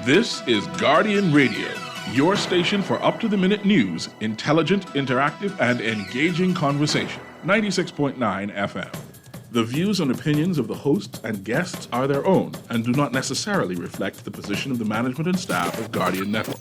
This is Guardian Radio, your station for up-to-the-minute news, intelligent, interactive, and engaging conversation. 96.9 FM. The views and opinions of the hosts and guests are their own and do not necessarily reflect the position of the management and staff of Guardian Network.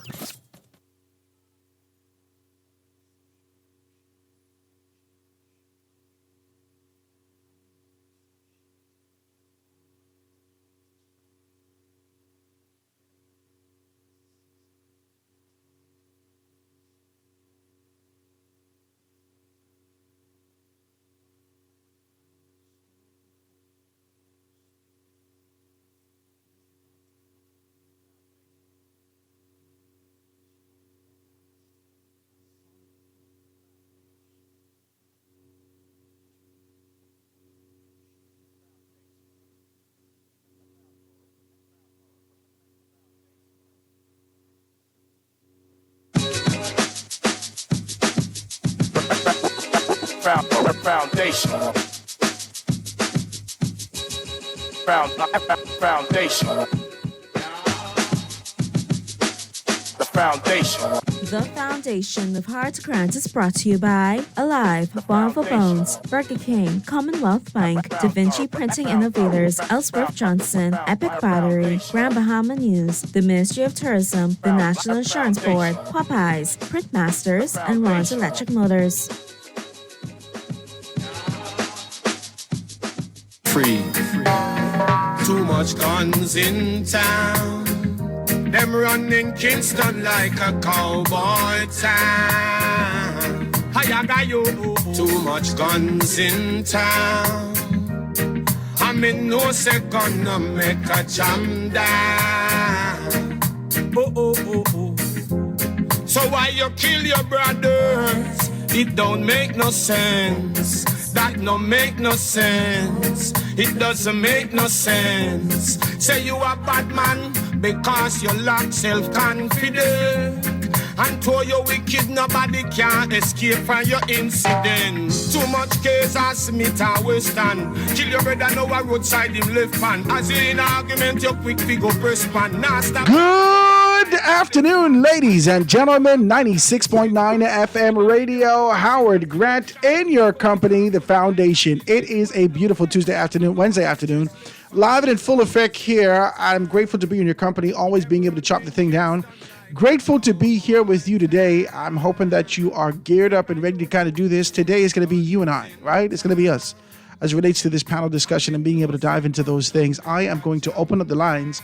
Foundation. The Foundation of Heart Grant is brought to you by Alive, Bar for Bones, Burger King, Commonwealth Bank, Da Vinci Printing Innovators, Ellsworth Johnson, Epic Battery, Grand Bahama News, the Ministry of Tourism, the National Insurance Board, Popeyes, Printmasters, and Ron's Electric Motors. Free. Too much guns in town. Them running Kingston like a cowboy town. Too much guns in town. I mean, no second to make a jam down. So why you kill your brothers? It don't make no sense. That no make no sense. It doesn't make no sense. Say you a bad man because you lack self-confidence. And to you wicked, nobody can escape from your incident. Too much case as Smith and Western. Kill your brother now a roadside him left hand. As you in argument, you quick figure press pan. Nah, stop. Good afternoon, ladies and gentlemen. 96.9 FM radio. Howard Grant in your company, the Foundation. It is a beautiful Wednesday afternoon. Live and in full effect here. I'm grateful to be in your company, always being able to chop the thing down. Grateful to be here with you today. I'm hoping that you are geared up and ready to kind of do this. Today is going to be you and I, right? It's going to be us as it relates to this panel discussion and being able to dive into those things. I am going to open up the lines,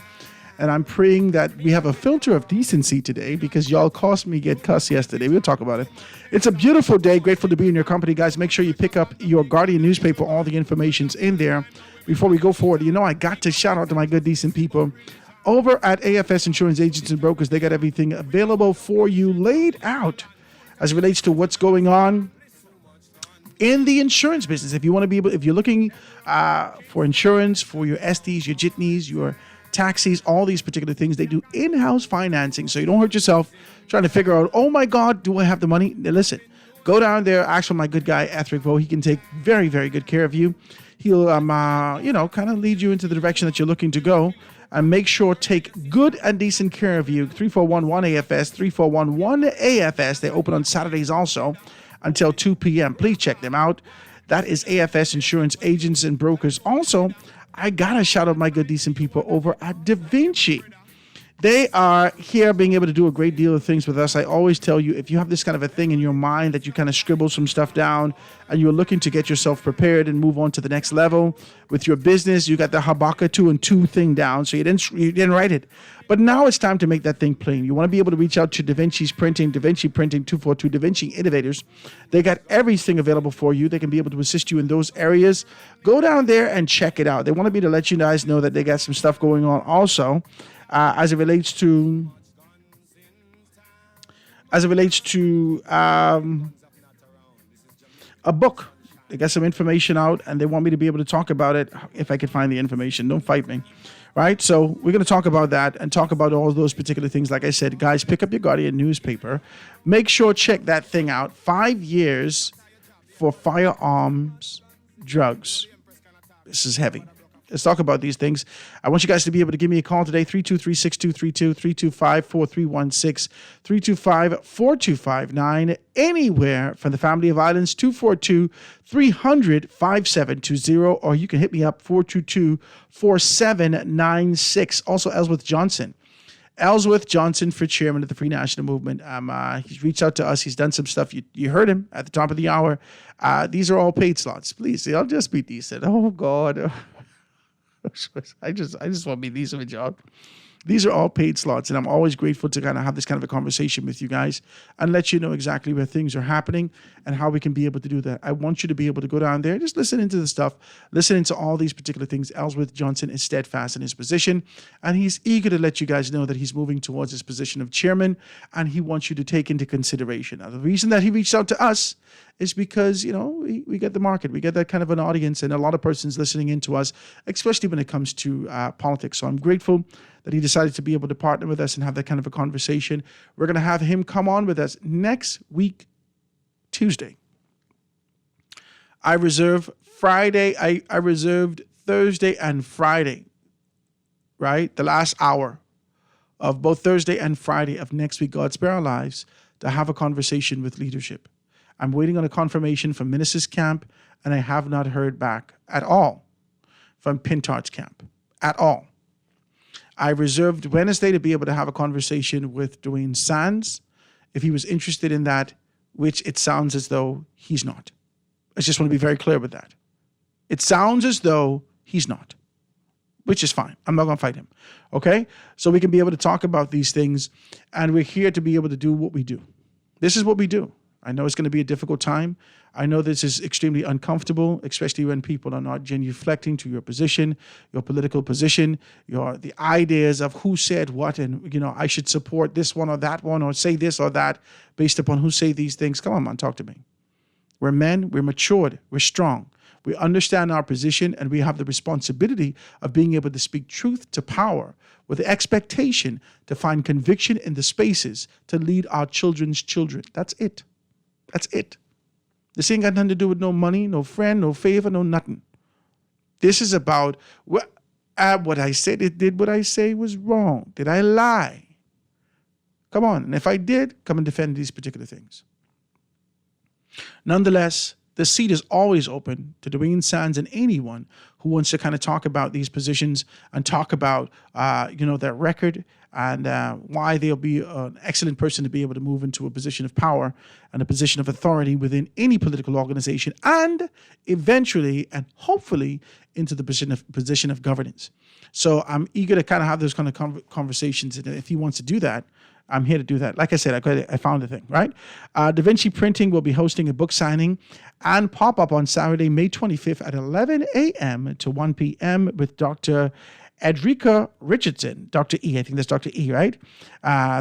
and I'm praying that we have a filter of decency today because y'all caused me get cussed yesterday. We'll talk about it. It's a beautiful day. Grateful to be in your company, guys. Make sure you pick up your Guardian newspaper. All the information's in there. Before we go forward, I got to shout out to my good, decent people over at AFS Insurance Agents and Brokers. They got everything available for you, laid out as it relates to what's going on in the insurance business. If you're looking for insurance for your SDs, your jitneys, your taxis, all these particular things, they do in-house financing, so you don't hurt yourself trying to figure out, oh my God, do I have the money? Now listen, go down there, ask for my good guy, Ethric Vo. He can take very, very good care of you. He'll, kind of lead you into the direction that you're looking to go, and make sure take good and decent care of you. 341-1AFS, 341-1AFS. They open on Saturdays also until 2 p.m. Please check them out. That is AFS Insurance Agents and Brokers. Also, I got to shout out my good, decent people over at Da Vinci. They are here being able to do a great deal of things with us. I always tell you, if you have this kind of a thing in your mind that you kind of scribble some stuff down and you're looking to get yourself prepared and move on to the next level with your business, you got the Habakkuk 2 and 2 thing down, so you didn't write it. But now it's time to make that thing plain. You want to be able to reach out to Da Vinci's Printing, Da Vinci Printing 242, Da Vinci Innovators. They got everything available for you. They can be able to assist you in those areas. Go down there and check it out. They want to be to let you guys know that they got some stuff going on also. As it relates to a book. They got some information out, and they want me to be able to talk about it if I can find the information. Don't fight me, right? So we're going to talk about that and talk about all those particular things. Like I said, guys, pick up your Guardian newspaper. Make sure check that thing out. 5 years for firearms drugs. This is heavy. Let's talk about these things. I want you guys to be able to give me a call today, 323-6232, 325-4316, 325-4259, anywhere from the family of islands, 242-300-5720, or you can hit me up, 422-4796. Also, Ellsworth Johnson. Ellsworth Johnson for chairman of the Free National Movement. He's reached out to us. He's done some stuff. You heard him at the top of the hour. These are all paid slots. Please, I'll just be decent. Oh, God. I just want to be decent with y'all. These are all paid slots, and I'm always grateful to kind of have this kind of a conversation with you guys and let you know exactly where things are happening and how we can be able to do that. I want you to be able to go down there, just listen into the stuff, listen into all these particular things. Ellsworth Johnson is steadfast in his position, and he's eager to let you guys know that he's moving towards his position of chairman, and he wants you to take into consideration. Now, the reason that he reached out to us is because, we get the market. We get that kind of an audience and a lot of persons listening into us, especially when it comes to politics. So I'm grateful that he decided to be able to partner with us and have that kind of a conversation. We're going to have him come on with us next week, Tuesday. I reserved Friday. I reserved Thursday and Friday, right? The last hour of both Thursday and Friday of next week, God Spare Our Lives, to have a conversation with leadership. I'm waiting on a confirmation from Ministers Camp, and I have not heard back at all from Pintards Camp, at all. I reserved Wednesday to be able to have a conversation with Dwayne Sands, if he was interested in that, which it sounds as though he's not. I just want to be very clear with that. It sounds as though he's not, which is fine. I'm not going to fight him, okay? So we can be able to talk about these things, and we're here to be able to do what we do. This is what we do. I know it's going to be a difficult time. I know this is extremely uncomfortable, especially when people are not genuflecting to your position, your political position, the ideas of who said what, and I should support this one or that one, or say this or that based upon who say these things. Come on, man, talk to me. We're men, we're matured, we're strong. We understand our position, and we have the responsibility of being able to speak truth to power with the expectation to find conviction in the spaces to lead our children's children. That's it. That's it. This ain't got nothing to do with no money, no friend, no favor, no nothing. This is about what I said. Did what I say was wrong? Did I lie? Come on. And if I did, come and defend these particular things. Nonetheless, the seat is always open to Dwayne Sands and anyone who wants to kind of talk about these positions and talk about, their record and why they'll be an excellent person to be able to move into a position of power and a position of authority within any political organization, and eventually and hopefully into the position of governance. So I'm eager to kind of have those kind of conversations. And if he wants to do that, I'm here to do that. Like I said, I found the thing, right? Da Vinci Printing will be hosting a book signing and pop-up on Saturday, May 25th at 11 a.m. to 1 p.m. with Dr. Edrika Richardson, Dr. E. I think that's Dr. E, right?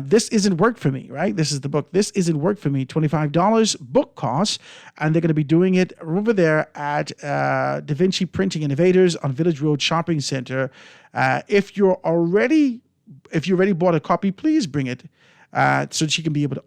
This Isn't Work For Me, right? This is the book. This Isn't Work For Me, $25 book cost. And they're going to be doing it over there at Da Vinci Printing Innovators on Village Road Shopping Center. If you already bought a copy, please bring it so she can be able to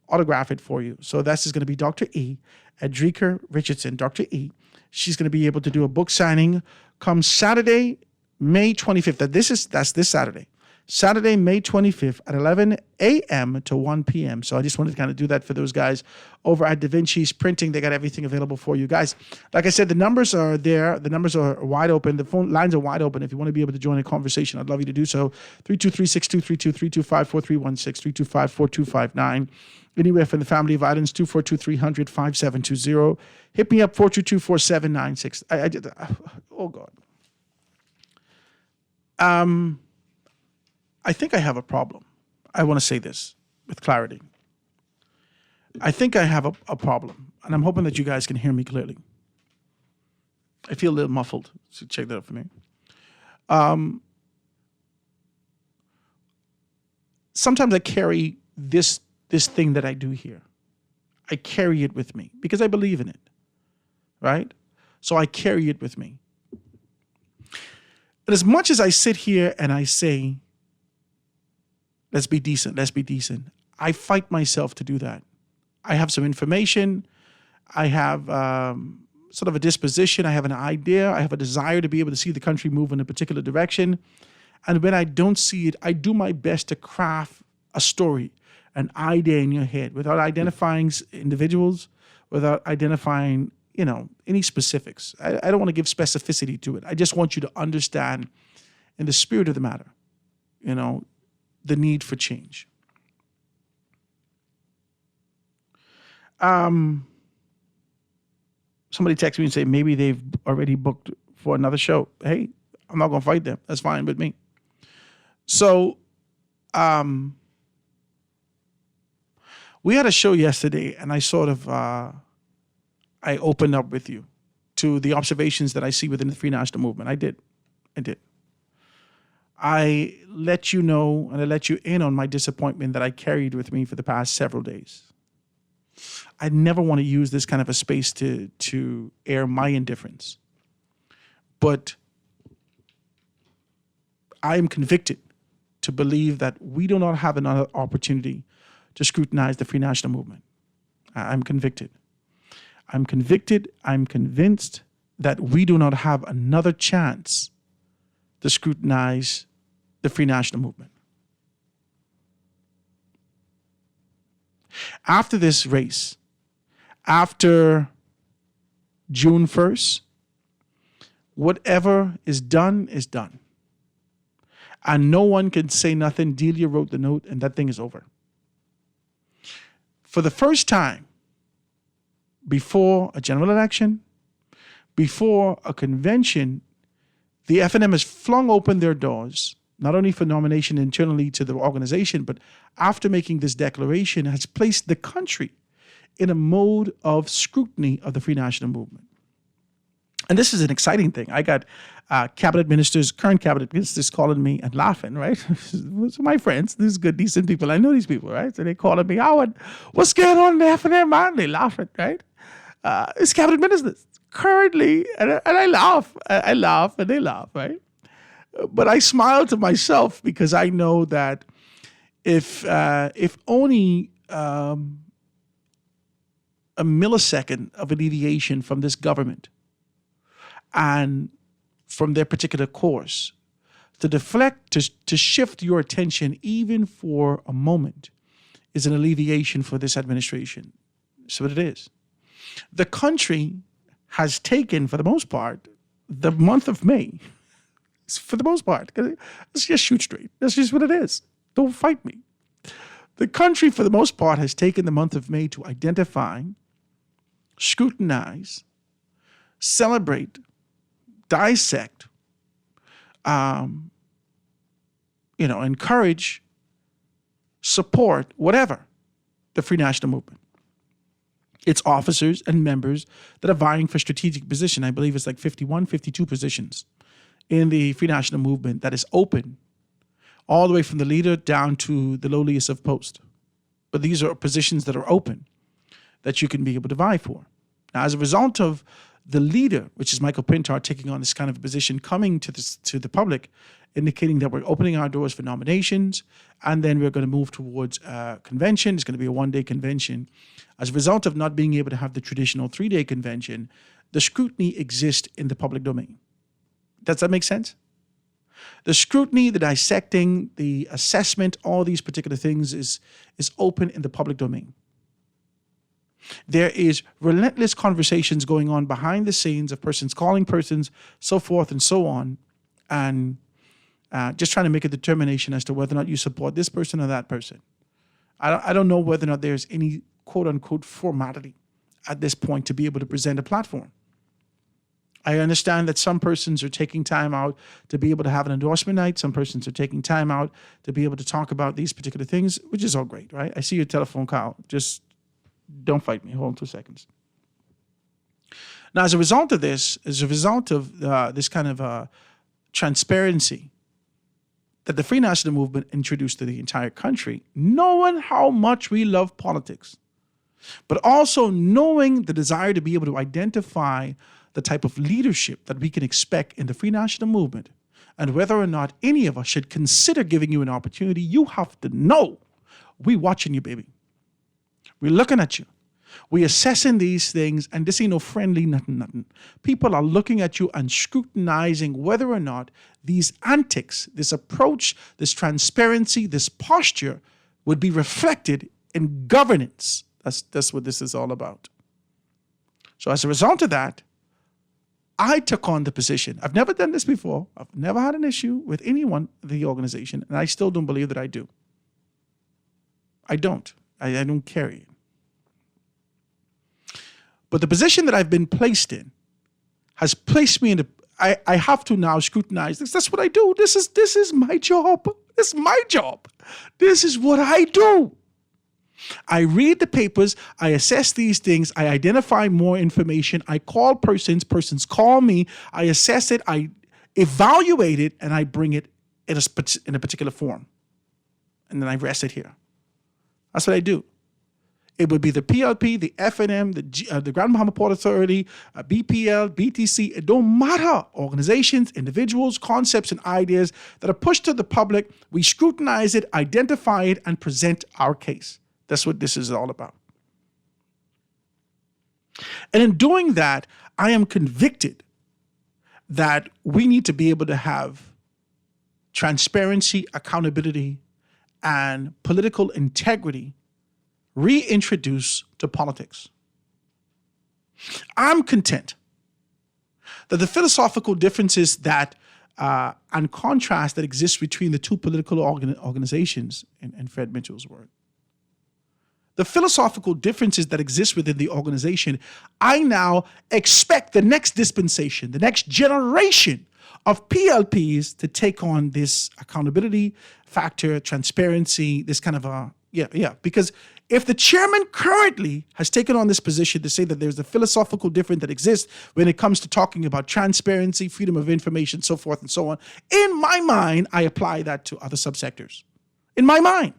autograph it for you. So this is going to be Dr. E, Edrika Richardson, Dr. E. She's going to be able to do a book signing come Saturday, May 25th. That's this Saturday. Saturday, May 25th at 11 a.m. to 1 p.m. So I just wanted to kind of do that for those guys over at Da Vinci's Printing. They got everything available for you guys. Like I said, the numbers are there. The numbers are wide open. The phone lines are wide open. If you want to be able to join a conversation, I'd love you to do so. 323-6232, 325-4316, 325-4259. Anywhere from the family of islands, 242-300-5720. Hit me up, 422-4796. Oh, God. I think I have a problem. I want to say this with clarity. I think I have a problem, and I'm hoping that you guys can hear me clearly. I feel a little muffled, so check that out for me. Sometimes I carry this thing that I do here. I carry it with me because I believe in it, right? So I carry it with me. But as much as I sit here and I say, let's be decent, I fight myself to do that. I have some information. I have sort of a disposition. I have an idea. I have a desire to be able to see the country move in a particular direction. And when I don't see it, I do my best to craft a story, an idea in your head without identifying individuals, without identifying, any specifics. I don't want to give specificity to it. I just want you to understand in the spirit of the matter, the need for change. Somebody texted me and said maybe they've already booked for another show. Hey, I'm not going to fight them. That's fine with me. So, we had a show yesterday, and I sort of, I opened up with you to the observations that I see within the Free National Movement. I did. I let you know, and I let you in on my disappointment that I carried with me for the past several days. I never want to use this kind of a space to air my indifference. But I am convicted to believe that we do not have another opportunity to scrutinize the Free National Movement. I'm convicted. I'm convinced that we do not have another chance to scrutinize the Free National Movement. After this race, after June 1st, whatever is done is done. And no one can say nothing. Delia wrote the note, and that thing is over. For the first time, before a general election, before a convention, the FNM has flung open their doors, not only for nomination internally to the organization, but after making this declaration, has placed the country in a mode of scrutiny of the Free National Movement. And this is an exciting thing. I got cabinet ministers, current cabinet ministers calling me and laughing, right? So my friends, these good, decent people. I know these people, right? So they calling me, Howard, what's going on in the FNM, man? They laughing, right? It's cabinet ministers currently, and I laugh. I laugh and they laugh, right? But I smile to myself because I know that if only a millisecond of a deviation from this government and from their particular course to deflect, to shift your attention even for a moment is an alleviation for this administration. So it is. The country has taken, for the most part, the month of May. For the most part, let's just shoot straight. That's just what it is. Don't fight me. The country, for the most part, has taken the month of May to identify, scrutinize, celebrate, dissect, encourage, support, whatever, the Free National Movement. Its officers and members that are vying for strategic position. I believe it's like 51, 52 positions in the Free National Movement that is open all the way from the leader down to the lowliest of post. But these are positions that are open that you can be able to vie for. Now, as a result of the leader, which is Michael Pintar, taking on this kind of position, coming to the public, indicating that we're opening our doors for nominations, and then we're going to move towards a convention. It's going to be a one-day convention. As a result of not being able to have the traditional 3-day convention, the scrutiny exists in the public domain. Does that make sense? The scrutiny, the dissecting, the assessment, all these particular things is open in the public domain. There is relentless conversations going on behind the scenes of persons calling persons, so forth and so on, and just trying to make a determination as to whether or not you support this person or that person. I don't know whether or not there's any quote-unquote formality at this point to be able to present a platform. I understand that some persons are taking time out to be able to have an endorsement night. Some persons are taking time out to be able to talk about these particular things, which is all great, right? I see your telephone, Kyle. Just don't fight me. Hold on 2 seconds. Now, as a result of this, this kind of transparency that the Free National Movement introduced to the entire country, knowing how much we love politics, but also knowing the desire to be able to identify the type of leadership that we can expect in the Free National Movement, and whether or not any of us should consider giving you an opportunity, you have to know we're watching you, baby. We're looking at you. We assessing these things, and this ain't no friendly nothing. People are looking at you and scrutinizing whether or not these antics, this approach, this transparency, this posture would be reflected in governance. That's what this is all about. So as a result of that, I took on the position. I've never done this before. I've never had an issue with anyone in the organization, and I still don't believe that I do. I don't. I don't carry it. But the position that I've been placed in has placed me in I have to now scrutinize this. That's what I do. This is my job. This is my job. This is what I do. I read the papers, I assess these things, I identify more information, I call persons call me, I assess it, I evaluate it, and I bring it in a particular form. And then I rest it here. That's what I do. It would be the PLP, the FNM, the Grand Bahama Port Authority, BPL, BTC. It don't matter. Organizations, individuals, concepts, and ideas that are pushed to the public. We scrutinize it, identify it, and present our case. That's what this is all about. And in doing that, I am convicted that we need to be able to have transparency, accountability, and political integrity reintroduced to politics. I'm content that the philosophical differences that and contrast that exist between the two political organizations, in Fred Mitchell's word, the philosophical differences that exist within the organization, I now expect the next dispensation, the next generation of PLPs to take on this accountability factor, transparency, this kind of because if the chairman currently has taken on this position to say that there's a philosophical difference that exists when it comes to talking about transparency, freedom of information, so forth and so on, in my mind, I apply that to other subsectors. In my mind.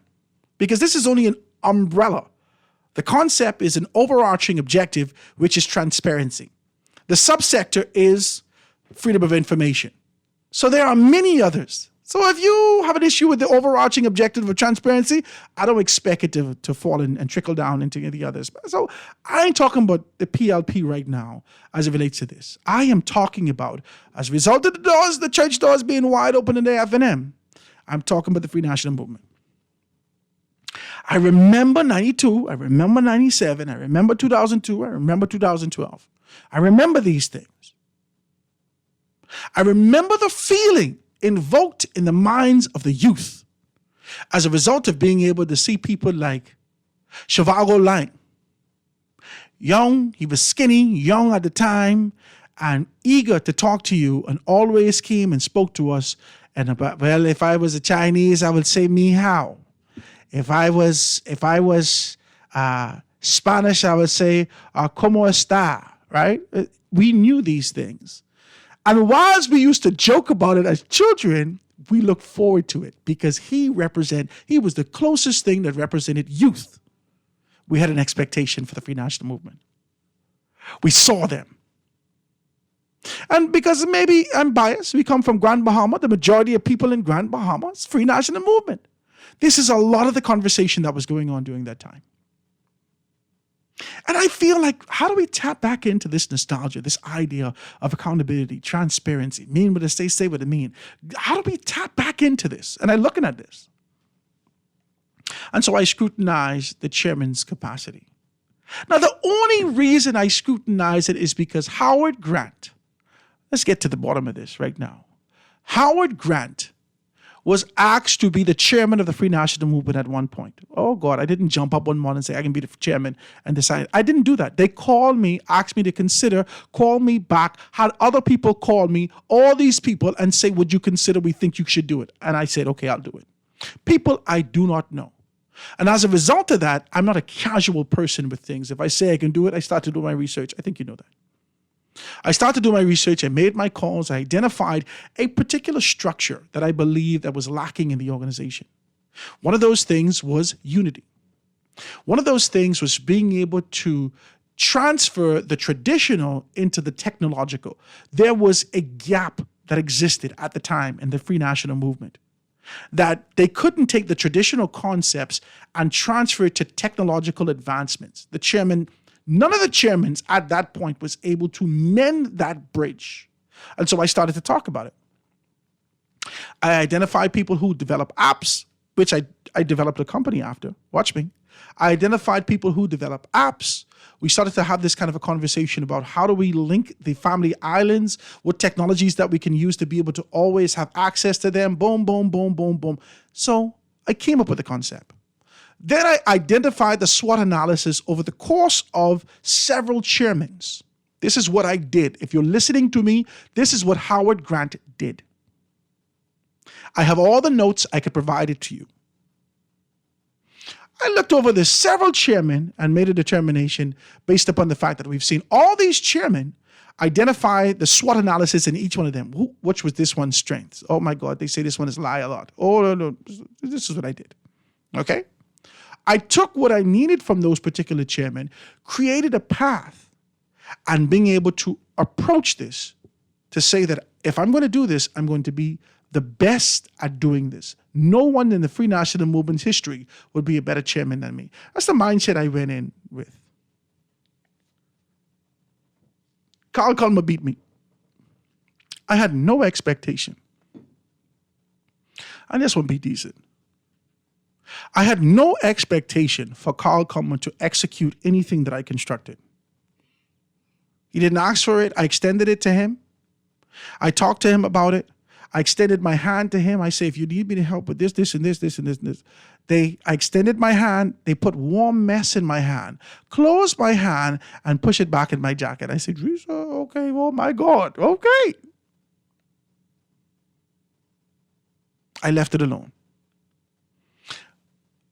Because this is only an umbrella. The concept is an overarching objective, which is transparency. The subsector is freedom of information. So there are many others. So if you have an issue with the overarching objective of transparency, I don't expect it to fall and trickle down into the others. So I ain't talking about the PLP right now as it relates to this. I am talking about, as a result of the church doors being wide open in the FNM, I'm talking about the Free National Movement. I remember 92, I remember 97, I remember 2002, I remember 2012. I remember these things. I remember the feeling invoked in the minds of the youth as a result of being able to see people like Shivago Lang. Young, he was skinny, young at the time, and eager to talk to you, and always came and spoke to us. And about, well, if I was a Chinese, I would say "ni hao." If I was Spanish, I would say "como está." Right? We knew these things. And whilst we used to joke about it as children, we looked forward to it because he was the closest thing that represented youth. We had an expectation for the Free National Movement. We saw them. And because maybe I'm biased, we come from Grand Bahama, the majority of people in Grand Bahama, it's Free National Movement. This is a lot of the conversation that was going on during that time. And I feel like, how do we tap back into this nostalgia, this idea of accountability, transparency, mean what it say what it mean? How do we tap back into this? And I'm looking at this. And so I scrutinize the chairman's capacity. Now, the only reason I scrutinize it is because Howard Grant, let's get to the bottom of this right now. Howard Grant was asked to be the chairman of the Free National Movement at one point. Oh God, I didn't jump up one morning and say I can be the chairman and decide. I didn't do that. They called me, asked me to consider, called me back, had other people call me, all these people, and say, would you consider, we think you should do it? And I said, okay, I'll do it. People I do not know. And as a result of that, I'm not a casual person with things. If I say I can do it, I start to do my research. I think you know that. I started to do my research, I made my calls, I identified a particular structure that I believed that was lacking in the organization. One of those things was unity. One of those things was being able to transfer the traditional into the technological. There was a gap that existed at the time in the Free National Movement, that they couldn't take the traditional concepts and transfer it to technological advancements. The chairman None of the chairmen at that point was able to mend that bridge. And so I started to talk about it. I identified people who develop apps, which I developed a company after. Watch me. I identified people who develop apps. We started to have this kind of a conversation about how do we link the family islands, what technologies that we can use to be able to always have access to them. Boom, boom, boom, boom, boom. So I came up with a concept. Then I identified the SWOT analysis over the course of several chairmen. This is what I did. If you're listening to me, this is what Howard Grant did. I have all the notes. I could provide it to you. I looked over the several chairmen and made a determination based upon the fact that we've seen all these chairmen identify the SWOT analysis in each one of them. Which was this one's strengths? Oh my God, they say this one is lie a lot. Oh no, this is what I did. Okay? I took what I needed from those particular chairmen, created a path, and being able to approach this to say that if I'm going to do this, I'm going to be the best at doing this. No one in the Free National Movement's history would be a better chairman than me. That's the mindset I went in with. Carl Culmer beat me. I had no expectation. And this would be decent. I had no expectation for Carl Culmer to execute anything that I constructed. He didn't ask for it. I extended it to him. I talked to him about it. I extended my hand to him. I say, if you need me to help with this, this, and this, this, and this, and this. I extended my hand. They put warm mess in my hand, closed my hand, and push it back in my jacket. I said, Teresa, okay, oh my God, okay. I left it alone.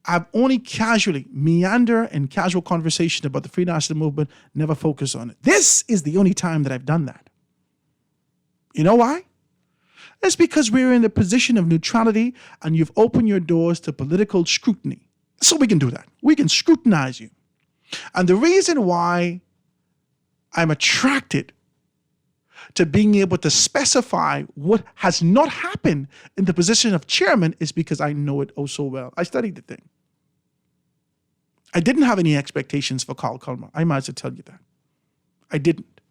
I've only casually meander and casual conversation about the Free National Movement, never focus on it. This is the only time that I've done that. You know why? It's because we're in a position of neutrality and you've opened your doors to political scrutiny. So we can do that. We can scrutinize you. And the reason why I'm attracted to being able to specify what has not happened in the position of chairman is because I know it oh so well. I studied the thing. I didn't have any expectations for Carl Culmer. I might as well tell you that. I didn't.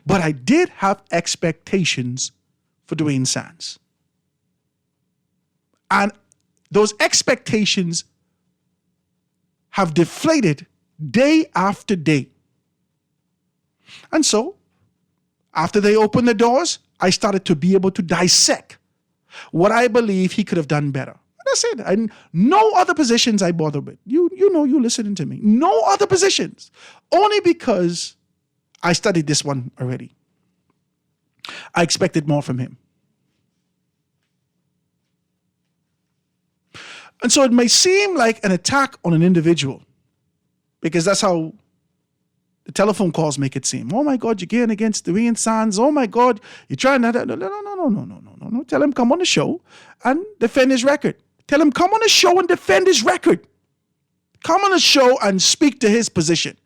But I did have expectations for Dwayne Sands. And those expectations have deflated day after day. And so, after they opened the doors, I started to be able to dissect what I believe he could have done better. And that's it. And no other positions I bother with. You know, you listening to me. No other positions. Only because I studied this one already. I expected more from him. And so it may seem like an attack on an individual because that's how the telephone calls make it seem. Oh my God, you're getting against Dwayne Sands. Oh my God, you're trying to... No. Tell him come on the show and defend his record. Tell him come on the show and defend his record. Come on the show and speak to his position.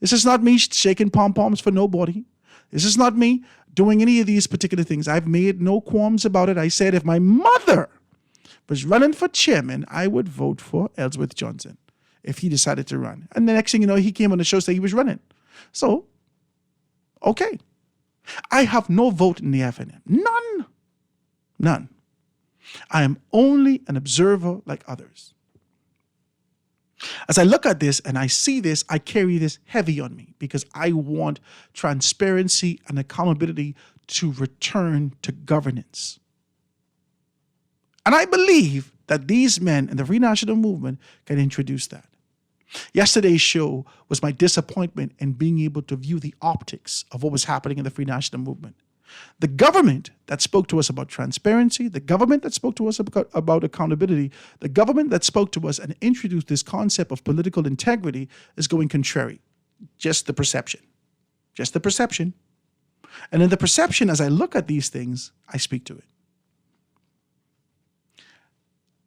This is not me shaking pom-poms for nobody. This is not me doing any of these particular things. I've made no qualms about it. I said if my mother was running for chairman, I would vote for Ellsworth Johnson if he decided to run. And the next thing you know, he came on the show saying he was running. So, okay. I have no vote in the FNM. None. I am only an observer like others. As I look at this and I see this, I carry this heavy on me because I want transparency and accountability to return to governance. And I believe that these men in the Free National Movement can introduce that. Yesterday's show was my disappointment in being able to view the optics of what was happening in the Free National Movement. The government that spoke to us about transparency, the government that spoke to us about accountability, the government that spoke to us and introduced this concept of political integrity is going contrary. Just the perception. And in the perception, as I look at these things, I speak to it.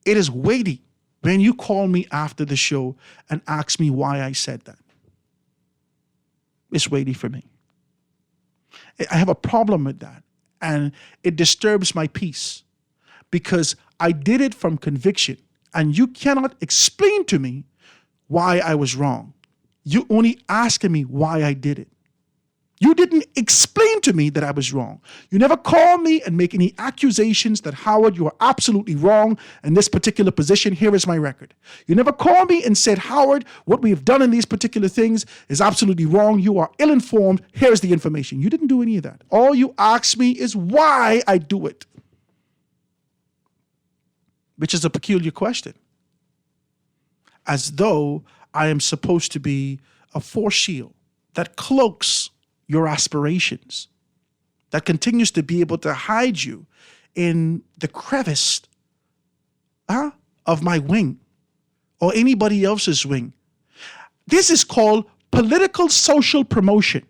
It is weighty when you call me after the show and ask me why I said that. It's weighty for me. I have a problem with that. And it disturbs my peace because I did it from conviction. And you cannot explain to me why I was wrong. You only asking me why I did it. You didn't explain to me that I was wrong. You never called me and make any accusations that, Howard, you are absolutely wrong in this particular position. Here is my record. You never called me and said, Howard, what we have done in these particular things is absolutely wrong. You are ill-informed. Here's the information. You didn't do any of that. All you asked me is why I do it, which is a peculiar question. As though I am supposed to be a force shield that cloaks your aspirations, that continues to be able to hide you in the crevice of my wing or anybody else's wing. This is called political social promotion.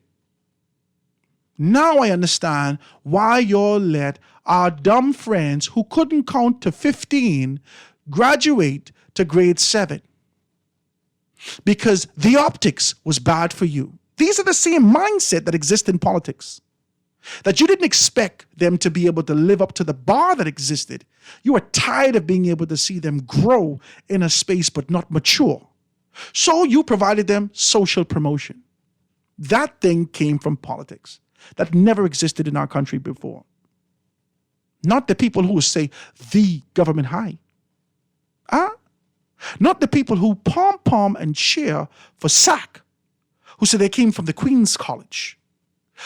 Now I understand why y'all let our dumb friends who couldn't count to 15 graduate to grade 7. Because the optics was bad for you. These are the same mindset that exists in politics. That you didn't expect them to be able to live up to the bar that existed. You were tired of being able to see them grow in a space but not mature. So you provided them social promotion. That thing came from politics. That never existed in our country before. Not the people who say the government high. Not the people who pom-pom and cheer for SAC, who say they came from the Queen's College.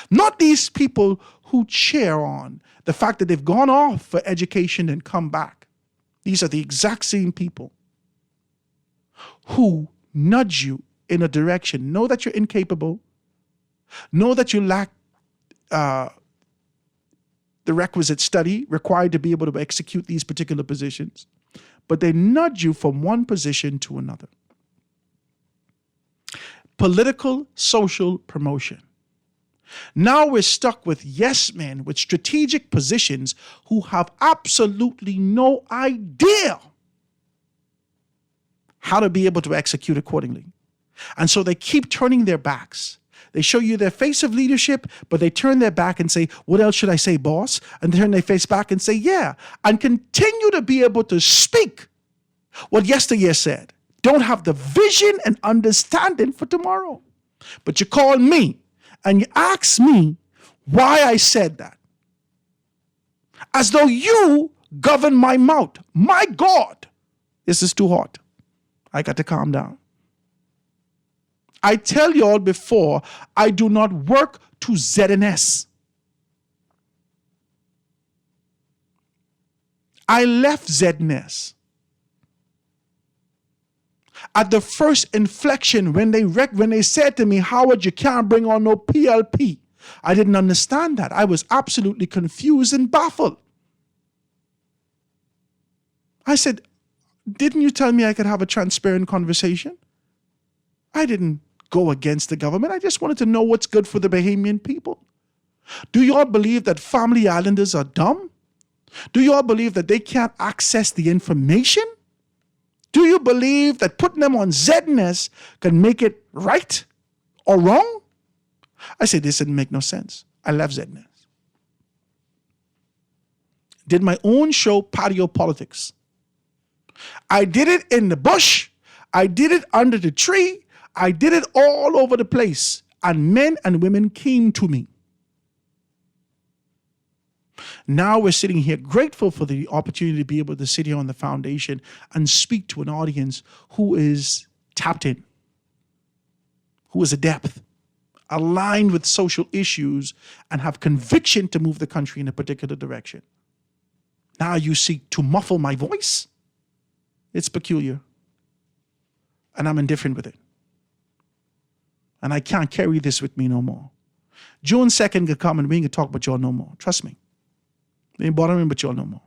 Not these people who cheer on the fact that they've gone off for education and come back. These are the exact same people who nudge you in a direction. Know that you're incapable. Know that you lack the requisite study required to be able to execute these particular positions. But they nudge you from one position to another. Political social promotion. Now we're stuck with yes men with strategic positions who have absolutely no idea how to be able to execute accordingly. And so they keep turning their backs. They show you their face of leadership, but they turn their back and say, what else should I say, boss? And turn their face back and say, yeah. And continue to be able to speak what yesteryear said. Don't have the vision and understanding for tomorrow. But you call me and you ask me why I said that. As though you govern my mouth. My God, this is too hot. I got to calm down. I tell you all before, I do not work to ZNS. I left ZNS. At the first inflection, when they said to me, Howard, you can't bring on no PLP, I didn't understand that. I was absolutely confused and baffled. I said, didn't you tell me I could have a transparent conversation? I didn't go against the government. I just wanted to know what's good for the Bahamian people. Do you all believe that family islanders are dumb? Do you all believe that they can't access the information? Do you believe that putting them on ZNS can make it right or wrong? I said, this didn't make no sense. I left ZNS. Did my own show, Patio Politics. I did it in the bush. I did it under the tree. I did it all over the place. And men and women came to me. Now we're sitting here grateful for the opportunity to be able to sit here on the foundation and speak to an audience who is tapped in, who is adept, aligned with social issues, and have conviction to move the country in a particular direction. Now you seek to muffle my voice? It's peculiar. And I'm indifferent with it. And I can't carry this with me no more. June 2nd could come and we ain't gonna talk about y'all no more. Trust me. They ain't bothering about y'all no more.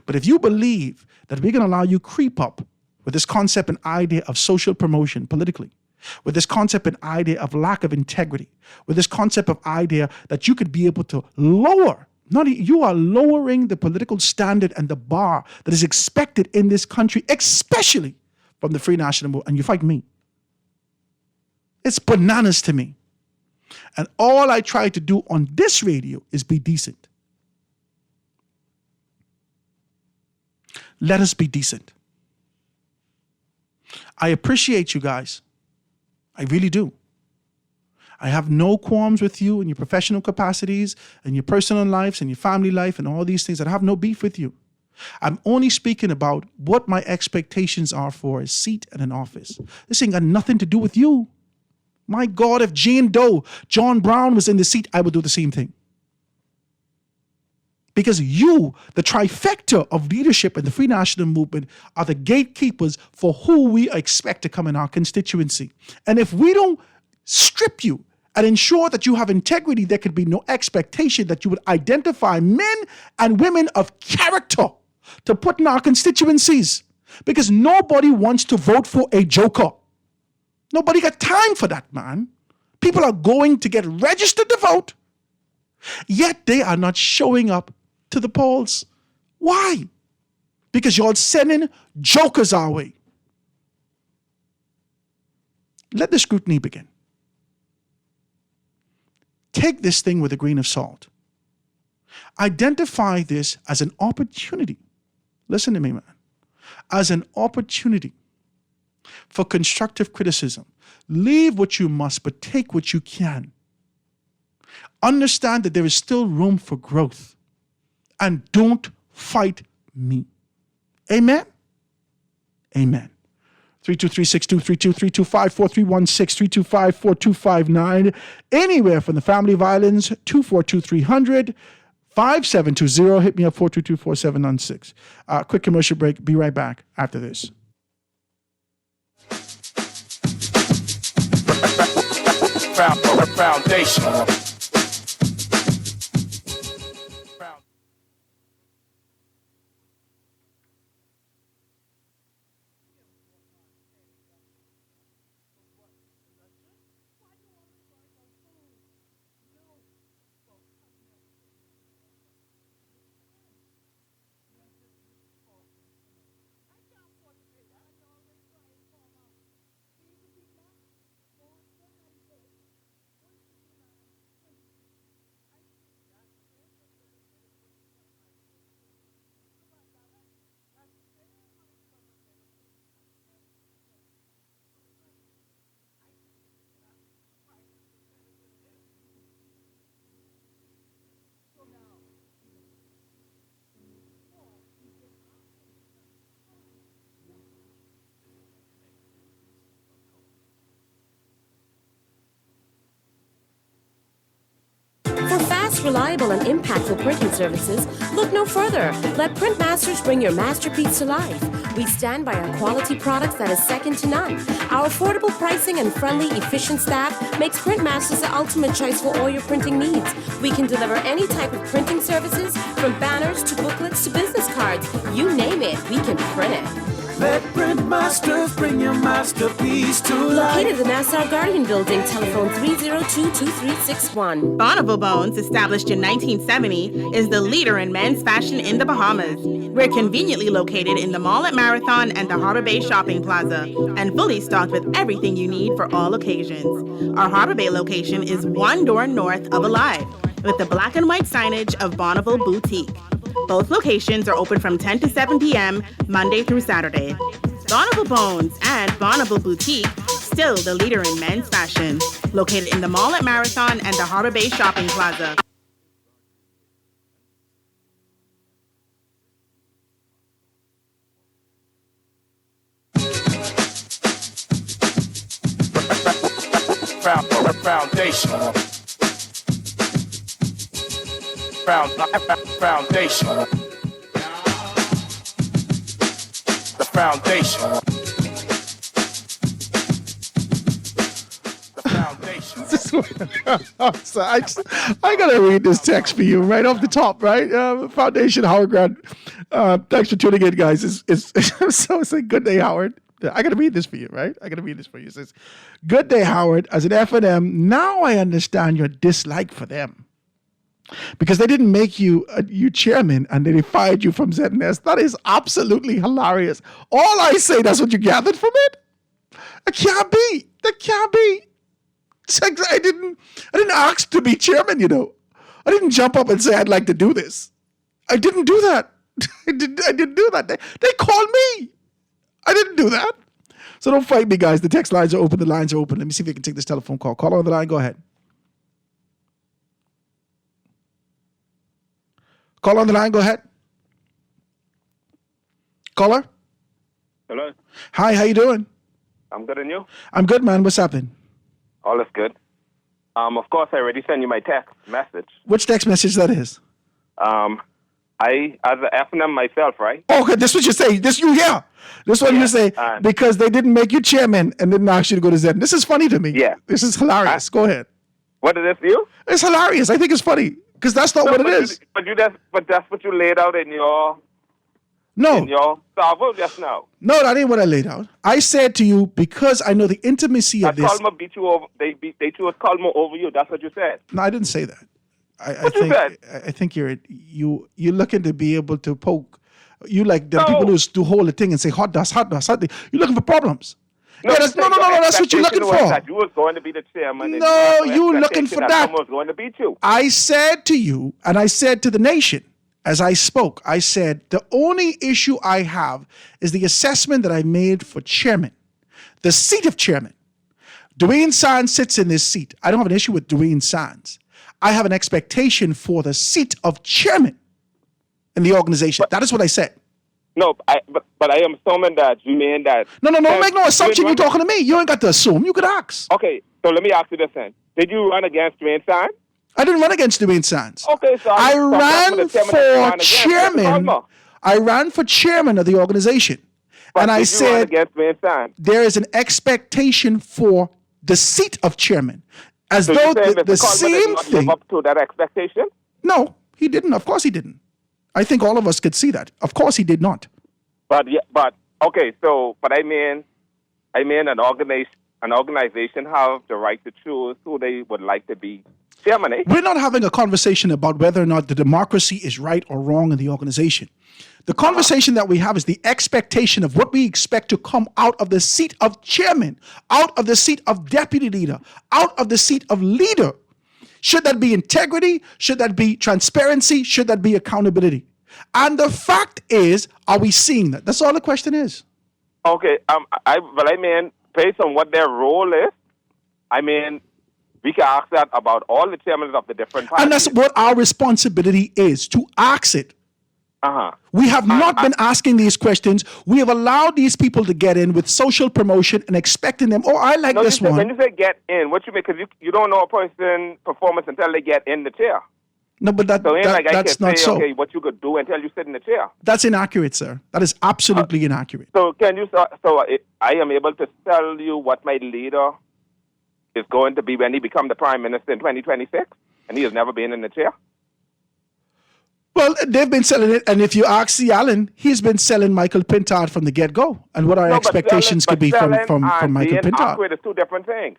But if you believe that we're gonna allow you creep up with this concept and idea of social promotion politically, with this concept and idea of lack of integrity, with this concept of idea that you could be able to lower, you are lowering the political standard and the bar that is expected in this country, especially from the Free National Movement, and you fight me. It's bananas to me. And all I try to do on this radio is be decent. Let us be decent. I appreciate you guys. I really do. I have no qualms with you in your professional capacities and your personal lives and your family life and all these things. I have no beef with you. I'm only speaking about what my expectations are for a seat in an office. This ain't got nothing to do with you. My God, if Jane Doe, John Brown was in the seat, I would do the same thing. Because you, the trifecta of leadership in the Free National Movement, are the gatekeepers for who we expect to come in our constituency. And if we don't strip you and ensure that you have integrity, there could be no expectation that you would identify men and women of character to put in our constituencies. Because nobody wants to vote for a joker. Nobody got time for that, man. People are going to get registered to vote, yet they are not showing up to the polls. Why? Because you're sending jokers our way. Let the scrutiny begin. Take this thing with a grain of salt. Identify this as an opportunity. Listen to me, man. As an opportunity for constructive criticism. Leave what you must, but take what you can. Understand that there is still room for growth. And don't fight me. Amen? Amen. 323-623-232, 325-4259. Anywhere from the family violence, 242-300, 5720. Hit me up, 422-4796. Quick commercial break. Be right back after this. Foundation. Reliable and impactful printing services, look no further. Let Printmasters bring your masterpiece to life. We stand by our quality products that is second to none. Our affordable pricing and friendly, efficient staff makes Printmasters the ultimate choice for all your printing needs. We can deliver any type of printing services, from banners to booklets to business cards. You name it, we can print it. Let Printmasters bring your masterpiece to life. Located in the Nassau Guardian Building, telephone 302-2361. Bonneville Bones, established in 1970, is the leader in men's fashion in the Bahamas. We're conveniently located in the mall at Marathon and the Harbor Bay Shopping Plaza, and fully stocked with everything you need for all occasions. Our Harbor Bay location is one door north of Alive, with the black and white signage of Bonneville Boutique. Both locations are open from 10 to 7 p.m. Monday through Saturday. Bonneville Bones and Bonneville Boutique, still the leader in men's fashion. Located in the mall at Marathon and the Harbor Bay Shopping Plaza. Foundation. Foundation. The foundation. The foundation. So I gotta read this text for you right off the top, right? Foundation Howard Grant. Thanks for tuning in, guys. It's a good day, Howard. I gotta read this for you, right? I gotta read this for you. It says, "Good day, Howard. As an F&M, now I understand your dislike for them. Because they didn't make you chairman and they fired you from ZNS. That is absolutely hilarious. All I say, that's what you gathered from it? It can't be. That can't be. I didn't ask to be chairman, you know. I didn't jump up and say I'd like to do this. I didn't do that. I didn't do that. They called me. I didn't do that. So don't fight me, guys. The text lines are open. The lines are open. Let me see if we can take this telephone call. Caller on the line. Go ahead. Caller on the line. Go ahead. Caller. Hello. Hi. How you doing? I'm good, and you? I'm good, man. What's happening? All is good. Of course, I already sent you my text message. Which text message that is? I, as an FNM myself, right? Oh, okay. This what you say. This you hear. This one you say because they didn't make you chairman and didn't ask you to go to Zen. This is funny to me. Yeah. This is hilarious. Go ahead. What is this for you? It's hilarious. I think it's funny because that's not what it is. But that's what you laid out in your salvo just now. No, that ain't what I laid out. I said to you because I know the intimacy of this. Kalma beat you over. They chose Kalma over you. That's what you said. No, I didn't say that. I think you're looking to be able to poke. You like the people who hold the thing and say hot dust. You're looking for problems. No, that's what you're looking for. That you was going to be the chairman. No, you looking for that. Someone was going to beat you. I said to you, and I said to the nation, as I spoke, I said the only issue I have is the assessment that I made for chairman, the seat of chairman. Dwayne Sands sits in this seat. I don't have an issue with Dwayne Sands. I have an expectation for the seat of chairman in the organization. That is what I said. No, but I am assuming that you mean that. No, make no assumption. You're talking to me. You ain't got to assume. You could ask. Okay, so let me ask you this then. Did you run against Dwayne Sands? I didn't run against Dwayne Sands. Okay, so I ran for chairman. I ran for chairman of the organization. But and I said there is an expectation for the seat of chairman. As so though the same thing. Live up to that expectation? No, he didn't. Of course he didn't. I think all of us could see that. Of course he did not. But okay. So, but I mean, an organization have the right to choose who they would like to be chairman. We're not having a conversation about whether or not the democracy is right or wrong in the organization. The conversation that we have is the expectation of what we expect to come out of the seat of chairman, out of the seat of deputy leader, out of the seat of leader. Should that be integrity? Should that be transparency? Should that be accountability? And the fact is, are we seeing that? That's all the question is. Okay. I mean, based on what their role is, I mean, we can ask that about all the chairmen of the different parties. And that's what our responsibility is, to ask it. We have not been asking these questions. We have allowed these people to get in with social promotion and expecting them, I like this one. When you say get in, what you mean? Because you don't know a person's performance until they get in the chair. No, but that's not so. Okay, what you could do until you sit in the chair. That's inaccurate, sir. That is absolutely inaccurate. So I am able to tell you what my leader is going to be when he becomes the prime minister in 2026, and he has never been in the chair? Well, they've been selling it, and if you ask C. Allen, he's been selling Michael Pintard from the get-go, and what our expectations could be from Michael Pintard. Accurate is two different things.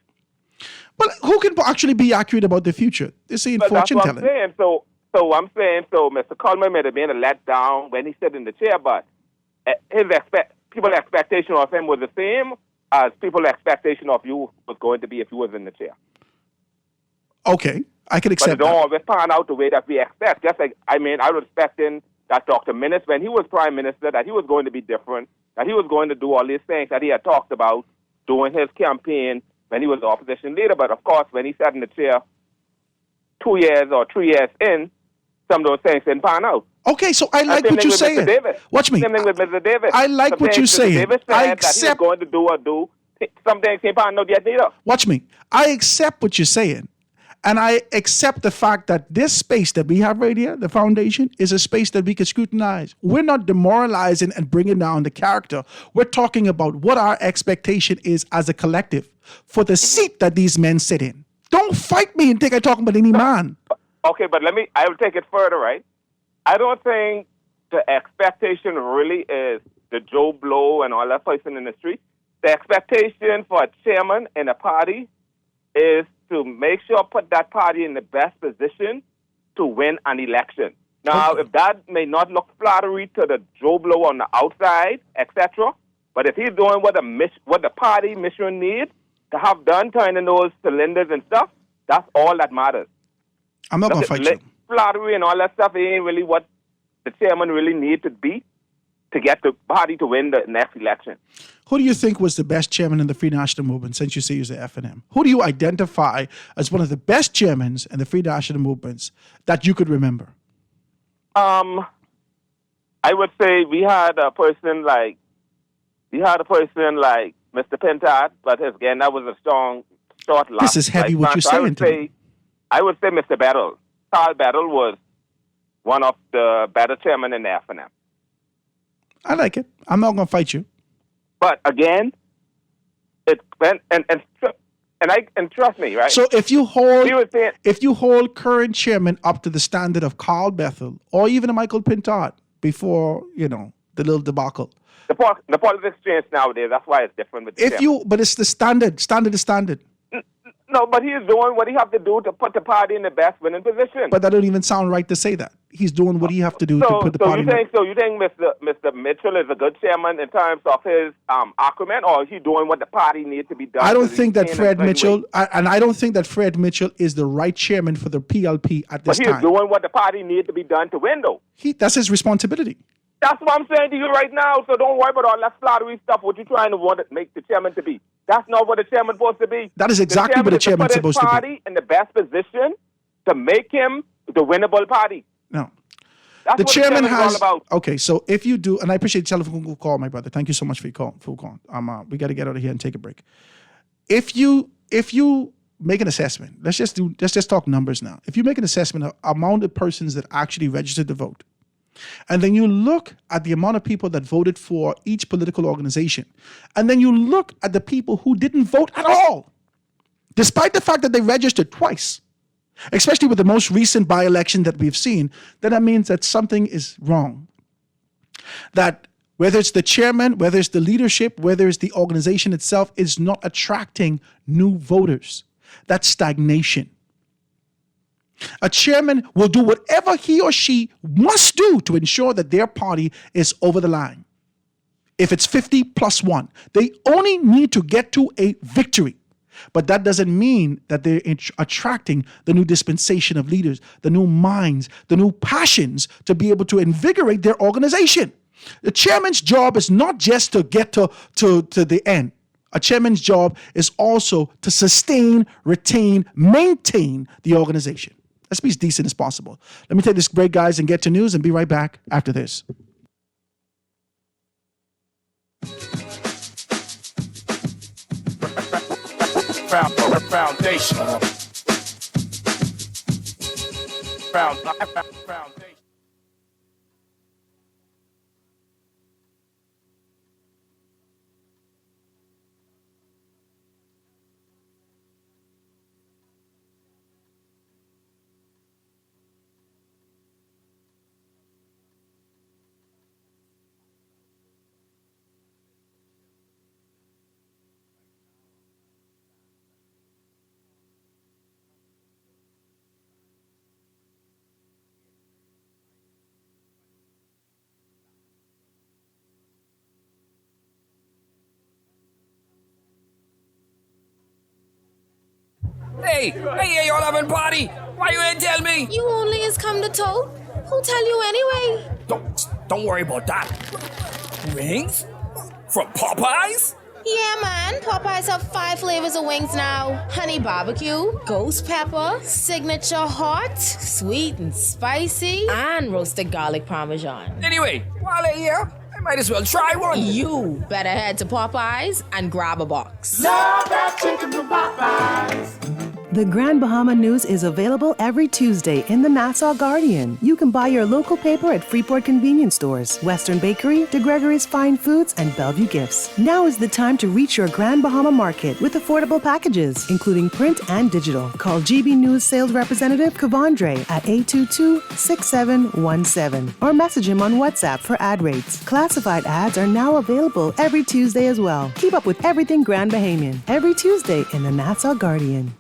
Well, who can actually be accurate about the future? They're saying fortune telling. That's what I'm saying. So Mr. Coleman may have been a letdown when he sat in the chair, but people's expectation of him was the same as people's expectation of you was going to be if you was in the chair. Okay. I can accept that. But it don't always pan out the way that we expect. Just like, I was expecting that Dr. Minnis, when he was prime minister, that he was going to be different, that he was going to do all these things that he had talked about during his campaign when he was the opposition leader. But, of course, when he sat in the chair 2 years or 3 years in, some of those things didn't pan out. Okay, so I like what you're saying. Watch me. Same thing with Mr. Davis. I like what you're saying. I accept that he was going to do. Some things can't pan out yet neither. Watch me. I accept what you're saying. And I accept the fact that this space that we have right here, the foundation, is a space that we can scrutinize. We're not demoralizing and bringing down the character. We're talking about what our expectation is as a collective for the seat that these men sit in. Don't fight me and think I'm talking about any man. Okay, but I will take it further, right? I don't think the expectation really is the Joe Blow and all that person in the street. The expectation for a chairman in a party is to make sure put that party in the best position to win an election. Now, if that may not look flattery to the Joe Blow on the outside, etc., but if he's doing what the party mission needs to have done, turning those cylinders and stuff, that's all that matters. I'm not going to fight you. Flattery and all that stuff ain't really what the chairman really needs to be to get the party to win the next election. Who do you think was the best chairman in the Free National Movement, since you say you're the F&M? Who do you identify as one of the best chairmen in the Free National Movements that you could remember? I would say we had a person like Mr. Pintard, but again, that was a short loss. This is heavy what you're saying to me. I would say Mr. Battle. Carl Battle was one of the better chairmen in the F&M. I like it. I'm not going to fight you. But again, and trust me, right? So if you hold current chairman up to the standard of Carl Bethel or even a Michael Pintard before, the little debacle. The politics change nowadays. That's why it's different with the chairman. But it's the standard. Standard is standard. No, but he's doing what he have to do to put the party in the best winning position. But that don't even sound right to say that. He's doing what he have to do to put the party. So you think Mr. Mitchell is a good chairman in terms of his acumen, or is he doing what the party needs to be done? I don't think that Fred Mitchell, and I don't think that Fred Mitchell is the right chairman for the PLP at this time. But he's doing what the party needs to be done to win, though. That's his responsibility. That's what I'm saying to you right now. So don't worry about all that flattery stuff. What you're trying to make the chairman to be. That's not what the chairman's supposed to be. That is exactly what the chairman's supposed to be. To put his party in the best position to make him the winnable party. No. That's the what chairman the has. All about. Okay, so if you do, and I appreciate the telephone call, my brother. Thank you so much for your call. We got to get out of here and take a break. If you make an assessment, let's just talk numbers now. If you make an assessment of amount of persons that actually registered to vote, and then you look at the amount of people that voted for each political organization, and then you look at the people who didn't vote at all, despite the fact that they registered twice, especially with the most recent by-election that we've seen, then that means that something is wrong. That whether it's the chairman, whether it's the leadership, whether it's the organization itself, is not attracting new voters. That's stagnation. A chairman will do whatever he or she must do to ensure that their party is over the line. If it's 50 plus 1, they only need to get to a victory. But that doesn't mean that they're attracting the new dispensation of leaders, the new minds, the new passions to be able to invigorate their organization. The chairman's job is not just to get to the end. A chairman's job is also to sustain, retain, maintain the organization. Let's be as decent as possible. Let me take this break, guys, and get to news and be right back after this. Foundation. Hey, y'all having party? Why you ain't tell me? You only is come to tote. Who tell you anyway? Don't worry about that. Wings? From Popeyes? Yeah, man. Popeyes have 5 flavors of wings now. Honey barbecue, ghost pepper, signature hot, sweet and spicy, and roasted garlic parmesan. Anyway, while they're here, I might as well try one. You better head to Popeyes and grab a box. Love that chicken from Popeyes. The Grand Bahama News is available every Tuesday in the Nassau Guardian. You can buy your local paper at Freeport Convenience Stores, Western Bakery, DeGregory's Fine Foods, and Bellevue Gifts. Now is the time to reach your Grand Bahama Market with affordable packages, including print and digital. Call GB News Sales Representative Kavandre at 822-6717 or message him on WhatsApp for ad rates. Classified ads are now available every Tuesday as well. Keep up with everything Grand Bahamian every Tuesday in the Nassau Guardian.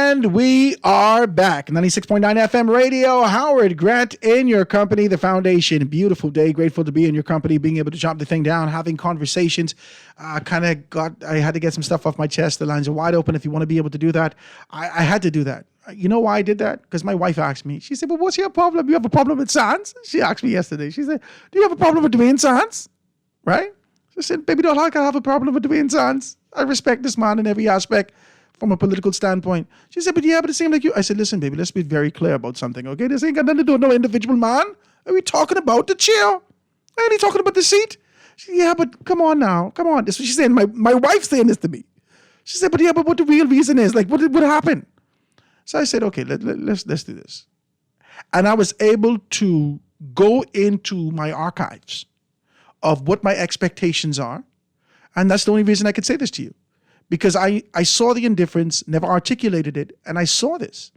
And we are back. 96.9 FM radio. Howard Grant in your company, the foundation. Beautiful day. Grateful to be in your company, being able to chop the thing down, having conversations. I had to get some stuff off my chest. The lines are wide open. If you want to be able to do that, I had to do that. You know why I did that? Because my wife asked me. She said, well, what's your problem? You have a problem with Sands? She asked me yesterday. She said, do you have a problem with Dwayne Sands? Right? I said, baby doll, I can have a problem with Dwayne Sands. I respect this man in every aspect from a political standpoint. She said, but it seemed like you. I said, listen, baby, let's be very clear about something, okay? This ain't got nothing to do with no individual man. Are we talking about the chair? Ain't he talking about the seat? She said, yeah, but come on now. Come on. This is what she's saying. My wife's saying this to me. She said, but what the real reason is? Like, what happened? So I said, okay, let's do this. And I was able to go into my archives of what my expectations are. And that's the only reason I could say this to you. Because I saw the indifference, never articulated it, and I saw this.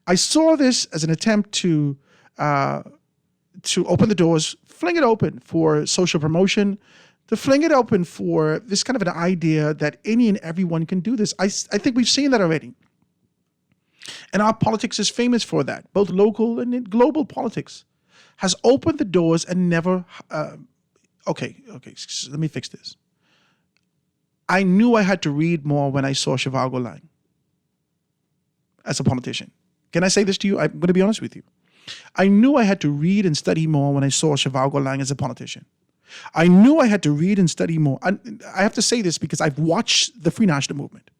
I saw this as an attempt to open the doors, fling it open for social promotion, to fling it open for this kind of an idea that any and everyone can do this. I think we've seen that already. And our politics is famous for that. Both local and global politics has opened the doors and never... Okay, let me fix this. I knew I had to read more when I saw Zhivago Lang as a politician. Can I say this to you? I'm going to be honest with you. I knew I had to read and study more when I saw Zhivago Lang as a politician. I knew I had to read and study more. And I have to say this because I've watched the Free National Movement.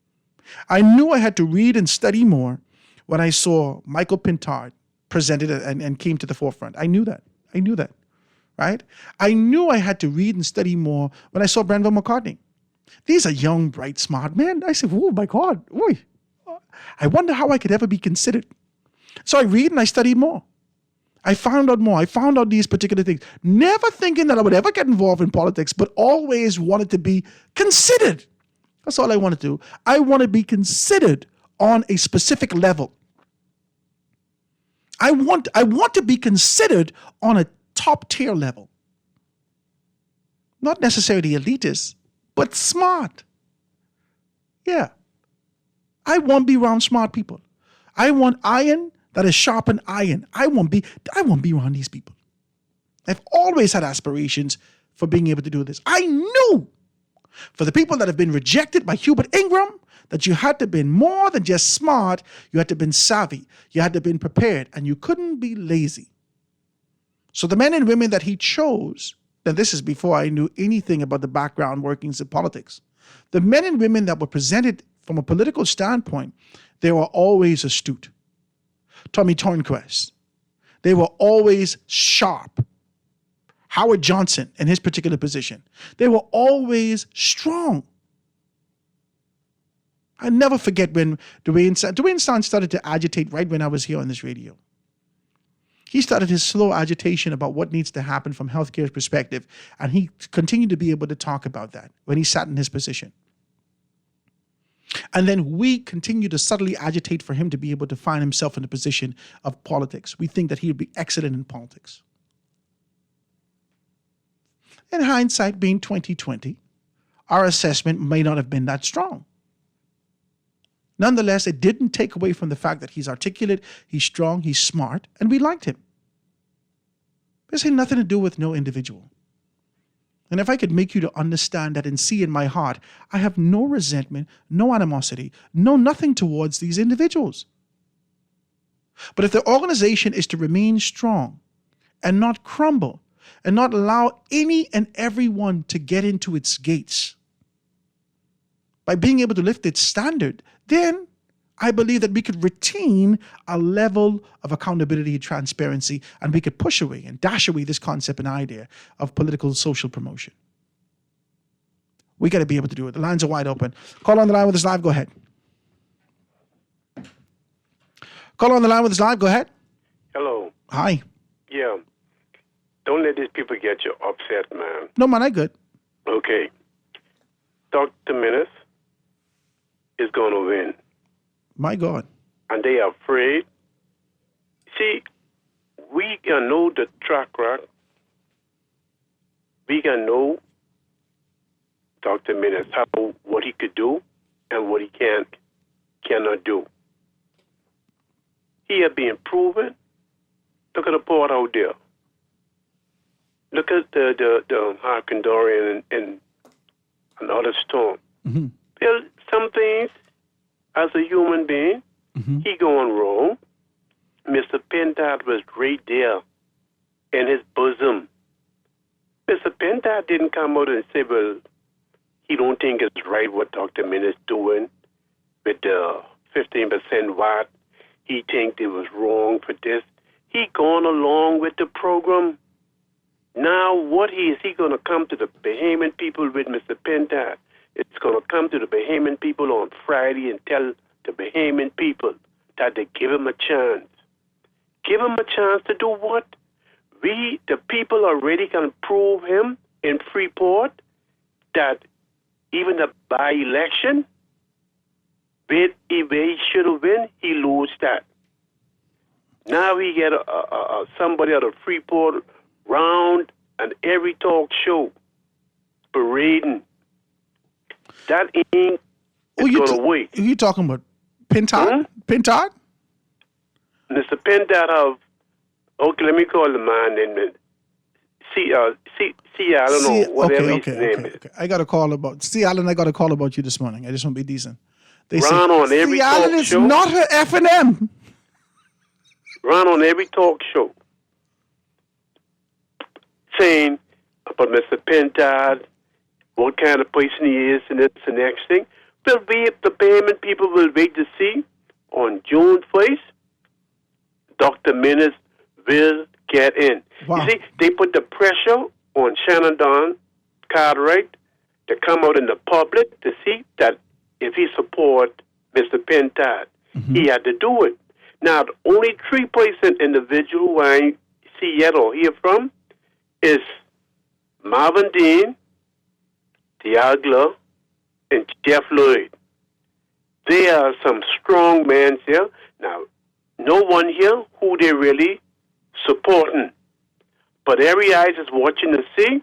I knew I had to read and study more when I saw Michael Pintard presented and came to the forefront. I knew that. Right? I knew I had to read and study more when I saw Granville McCartney. These are young, bright, smart men. I said, oh my God, oy. I wonder how I could ever be considered. So I read and I study more. I found out more. I found out these particular things. Never thinking that I would ever get involved in politics, but always wanted to be considered. That's all I want to do. I want to be considered on a specific level. I want to be considered on a top tier level. Not necessarily elitist, but smart. Yeah. I want to be around smart people. I want iron that is sharpened iron. I want to be around these people. I've always had aspirations for being able to do this. I knew for the people that have been rejected by Hubert Ingram that you had to have been more than just smart. You had to have been savvy. You had to have been prepared. And you couldn't be lazy. So the men and women that he chose, and this is before I knew anything about the background workings of politics, the men and women that were presented from a political standpoint, they were always astute. Tommy Tornquist, they were always sharp. Howard Johnson in his particular position, they were always strong. I never forget when Dwayne Sands started to agitate right when I was here on this radio. He started his slow agitation about what needs to happen from healthcare's perspective, and he continued to be able to talk about that when he sat in his position. And then we continue to subtly agitate for him to be able to find himself in a position of politics. We think that he would be excellent in politics. In hindsight, being 2020, our assessment may not have been that strong. Nonetheless, it didn't take away from the fact that he's articulate, he's strong, he's smart, and we liked him. This had nothing to do with no individual. And if I could make you to understand that and see in my heart, I have no resentment, no animosity, nothing towards these individuals. But if the organization is to remain strong and not crumble and not allow any and everyone to get into its gates, by being able to lift its standard, then I believe that we could retain a level of accountability and transparency, and we could push away and dash away this concept and idea of political social promotion. We got to be able to do it. The lines are wide open. Call on the line with us live. Go ahead. Call on the line with us live. Go ahead. Hello. Hi. Yeah. Don't let these people get you upset, man. No, man, I good. Okay. Dr. Menace is going to win. My God. And they are afraid. See, we can know the track record. We can know Dr. Menace, what he could do and what he cannot do. he had been proven. Look at the port out there. Look at the Hurricane Dorian and another storm. Mm-hmm. Well, some things, as a human being, he going wrong. Mr. Pentad was right there in his bosom. Mr. Pentad didn't come out and say, well, he don't think it's right what Dr. Min is doing with the 15% VAT. He think it was wrong for this. He gone along with the program. Now, what is he going to come to the Bahamian people with, Mr. Pentad? It's going to come to the Bahamian people on Friday and tell the Bahamian people that they give him a chance. Give him a chance to do what? We, the people, already can prove him in Freeport that even the by-election, where he should have been, he lose that. Now we get somebody out of Freeport round and every talk show parading. That ain't going to wait. Are you talking about Pentad? Pentad? Mr. Pentad have, okay, let me call the man and see, I don't know, whatever his name is. Okay. I got a call about, Allen, I got a call about you this morning. I just want to be decent. They Ron on every talk Allen is show. not her F&M. Ron on every talk show saying about Mr. Pentad, what kind of person he is, and it's the next thing. But we, the payment people, will wait to see on June 1st, Dr. Minnis will get in. Wow. You see, they put the pressure on Shannon Don Cartwright to come out in the public to see that if he support Mr. Pentad, he had to do it. Now, the only 3% individual who I see yet or hear from is Marvin Dean, Diagla, and Jeff Lloyd. They are some strong men here. Now, no one here who they really supporting. But every eye is watching to see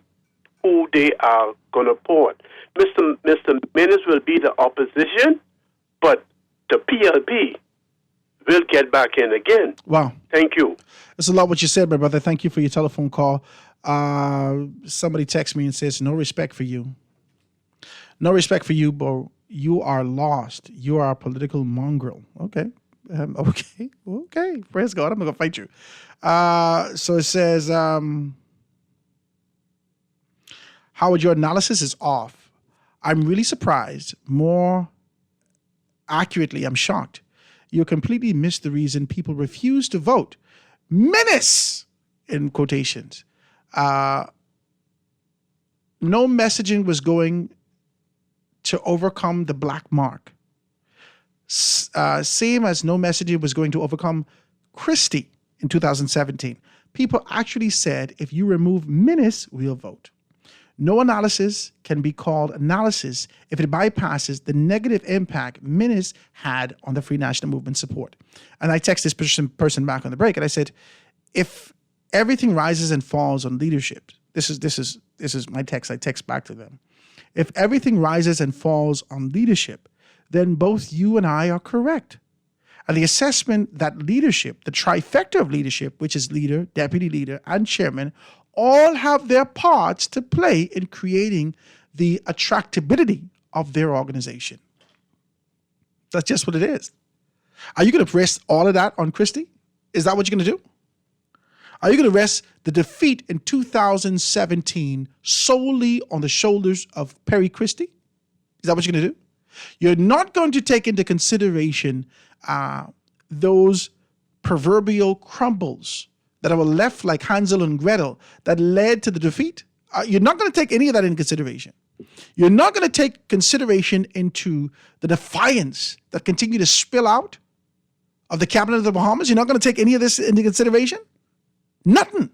who they are going to support. Mr. Minnis will be the opposition, but the PLP will get back in again. Wow. Thank you. That's a lot what you said, my brother. Thank you for your telephone call. Somebody texts me and says, no respect for you. No respect for you, bro. You are lost. You are a political mongrel. Okay. Okay. Praise God. I'm not going to fight you. So it says, Howard, your analysis is off. I'm really surprised. More accurately, I'm shocked. You completely missed the reason people refuse to vote. Menace, in quotations. No messaging was going to overcome the black mark. Same as no messaging was going to overcome Christie in 2017. People actually said, if you remove Minnis, we'll vote. No analysis can be called analysis if it bypasses the negative impact Minnis had on the Free National Movement support. And I text this person back on the break, and I said, if everything rises and falls on leadership, this is my text. I text back to them. If everything rises and falls on leadership, then both you and I are correct. And the assessment that leadership, the trifecta of leadership, which is leader, deputy leader, and chairman, all have their parts to play in creating the attractability of their organization. That's just what it is. Are you going to rest all of that on Christie? Is that what you're going to do? Are you going to rest the defeat in 2017 solely on the shoulders of Perry Christie? Is that what you're going to do? You're not going to take into consideration those proverbial crumbles that were left like Hansel and Gretel that led to the defeat. You're not going to take any of that into consideration. You're not going to take consideration into the defiance that continued to spill out of the cabinet of the Bahamas. You're not going to take any of this into consideration. Nothing.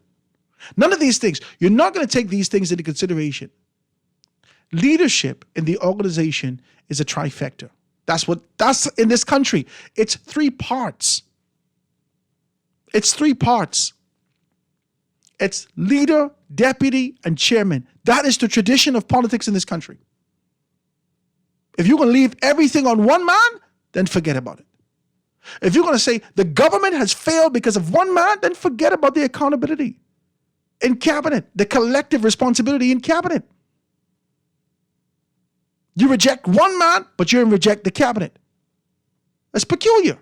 None of these things. You're not going to take these things into consideration. Leadership in the organization is a trifecta. That's in this country. It's 3 parts. It's 3 parts. It's leader, deputy, and chairman. That is the tradition of politics in this country. If you're going to leave everything on one man, then forget about it. If you're going to say the government has failed because of one man, then forget about the accountability in cabinet, the collective responsibility in cabinet. You reject one man, but you reject the cabinet. That's peculiar.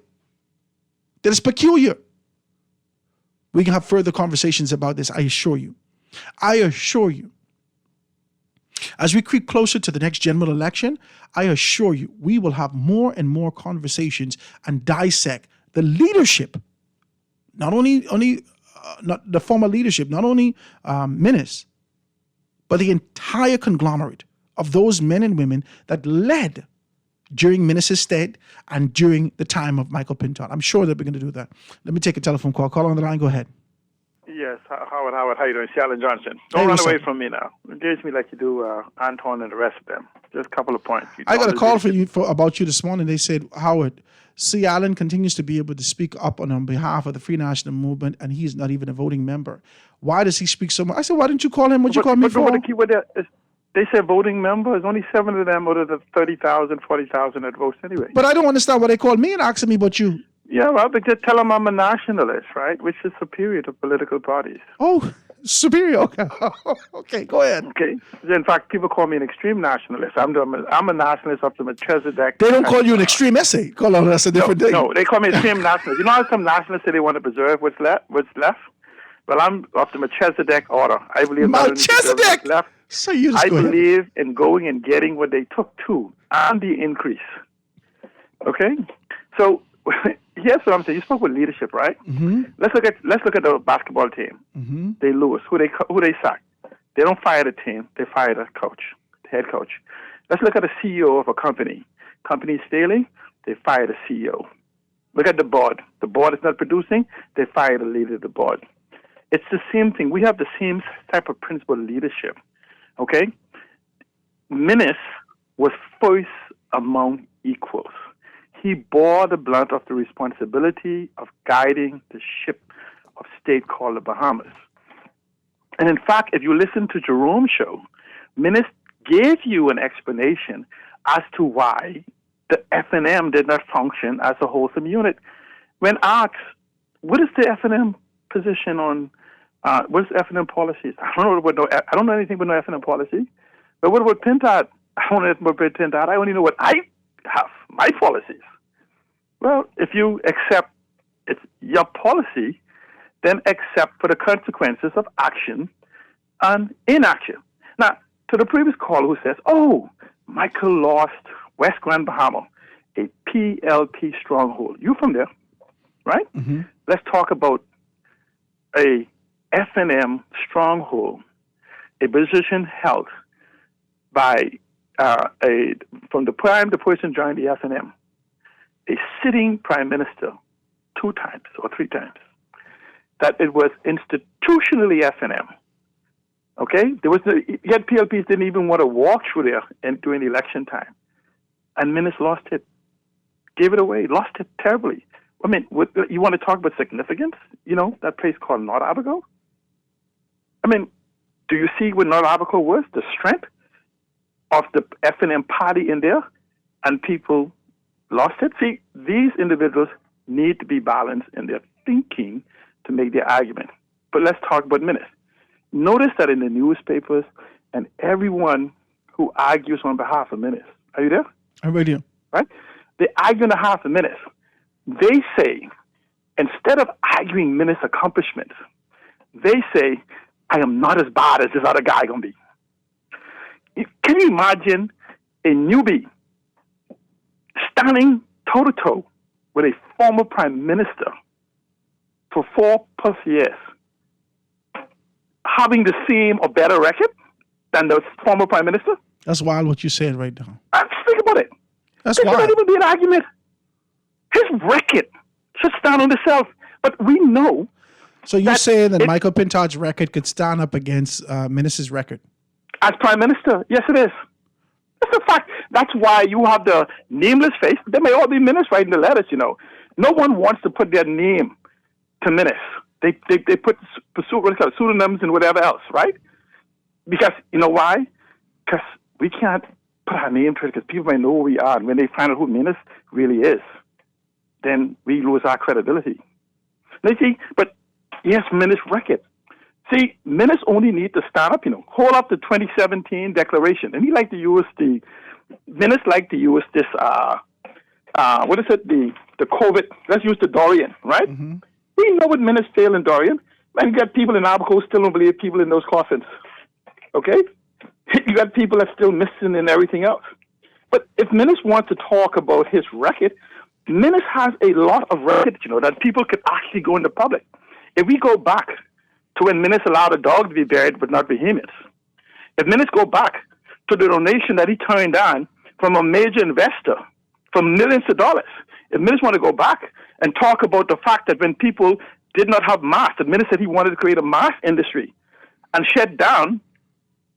That is peculiar. We can have further conversations about this, I assure you. I assure you. As we creep closer to the next general election, I assure you, we will have more and more conversations and dissect the leadership, not the former leadership, not only Minnis, but the entire conglomerate of those men and women that led during Minnis' state and during the time of Michael Pintard. I'm sure that we're going to do that. Let me take a telephone call. Call on the line. Go ahead. Yes, Howard, how you doing? Alan Johnson. Don't run away from me now. Engage me like you do Anton and the rest of them. Just a couple of points. I got a call about you this morning. They said, Howard, C. Allen continues to be able to speak up on behalf of the Free National Movement, and he's not even a voting member. Why does he speak so much? I said, why didn't you call him? What you call me for? They said voting member. There's only 7 of them out of the 30,000, 40,000 that votes anyway. But I don't understand why they called me and asking me about you. Yeah, well, they just tell them I'm a nationalist, right? Which is superior to political parties. Oh, superior. Okay, okay, go ahead. Okay. In fact, people call me an extreme nationalist. I'm a nationalist up to Melchizedek. They don't call you an extreme essay. Call on us a different thing. No, they call me extreme nationalist. You know how some nationalists say they want to preserve what's left? Well, I'm up to Melchizedek order. I believe Melchizedek left. So you just I believe in going and getting what they took too, and the increase. Okay, so here's what I'm saying. You spoke with leadership, right? Mm-hmm. Let's look at the basketball team. Mm-hmm. They lose. Who they sack? They don't fire the team. They fire the coach, the head coach. Let's look at the CEO of a company. Company's failing. They fire the CEO. Look at the board. The board is not producing. They fire the leader of the board. It's the same thing. We have the same type of principle of leadership. Okay? Minnis was first among equals. He bore the brunt of the responsibility of guiding the ship of state called the Bahamas. And in fact, if you listen to Jerome's show, Minnis gave you an explanation as to why the F&M did not function as a wholesome unit. When asked, what is the F&M position on what's F&M policies? I don't know anything about no F&M policy. But what about Pintard? I don't know anything about Pintard. I only know what I have, my policies. Well, if you accept it's your policy, then accept for the consequences of action and inaction. Now, to the previous caller who says, oh, Michael lost West Grand Bahama, a PLP stronghold. You from there, right? Mm-hmm. Let's talk about a F&M stronghold, a position held by from the time the person joined the F&M, a sitting prime minister 2 times or 3 times, that it was institutionally F&M. Okay, yet PLPs didn't even want to walk through there during the election time, and Minnis lost it, gave it away, lost it terribly. I mean, you want to talk about significance? You know, that place called North Abaco? I mean, do you see what North Abaco was? The strength of the F&M party in there, and people lost it. See, these individuals need to be balanced in their thinking to make their argument. But let's talk about Minnis. Notice that in the newspapers and everyone who argues on behalf of Minnis, are you there? I'm with you. Right? They argue on behalf of Minnis. They say, instead of arguing Minnis' accomplishments, they say, I am not as bad as this other guy going to be. Can you imagine a newbie standing toe-to-toe with a former prime minister for 4+ years, having the same or better record than the former prime minister? That's wild what you said right now. Think about it. That's wild. It should not even be an argument. His record should stand on itself. But we know. So you're saying that Michael Pintard's record could stand up against Minnis' record? As prime minister, yes, it is. That's a fact. That's why you have the nameless face. They may all be Minnis writing the letters, you know. No one wants to put their name to Minnis. They put pseudonyms and whatever else, right? Because, you know why? Because we can't put our name to it because people may know who we are. And when they find out who Minnis really is, then we lose our credibility. Now, see, but yes, Minnis record. See, Minnis only need to stand up, hold up the 2017 declaration. And he like to use Minnis like to use this, what is it, the COVID, let's use the Dorian, right? Mm-hmm. We know what Minnis failed in Dorian. Man, you got people in Abaco still don't believe people in those coffins, okay? You got people that still missing and everything else. But if Minnis wants to talk about his record, Minnis has a lot of records, that people could actually go into public. If we go back to when Minnis allowed a dog to be buried but not behemoths, if Minnis go back to the donation that he turned down from a major investor for millions of dollars, if Minnis want to go back and talk about the fact that when people did not have masks, that Minnis said he wanted to create a mask industry and shut down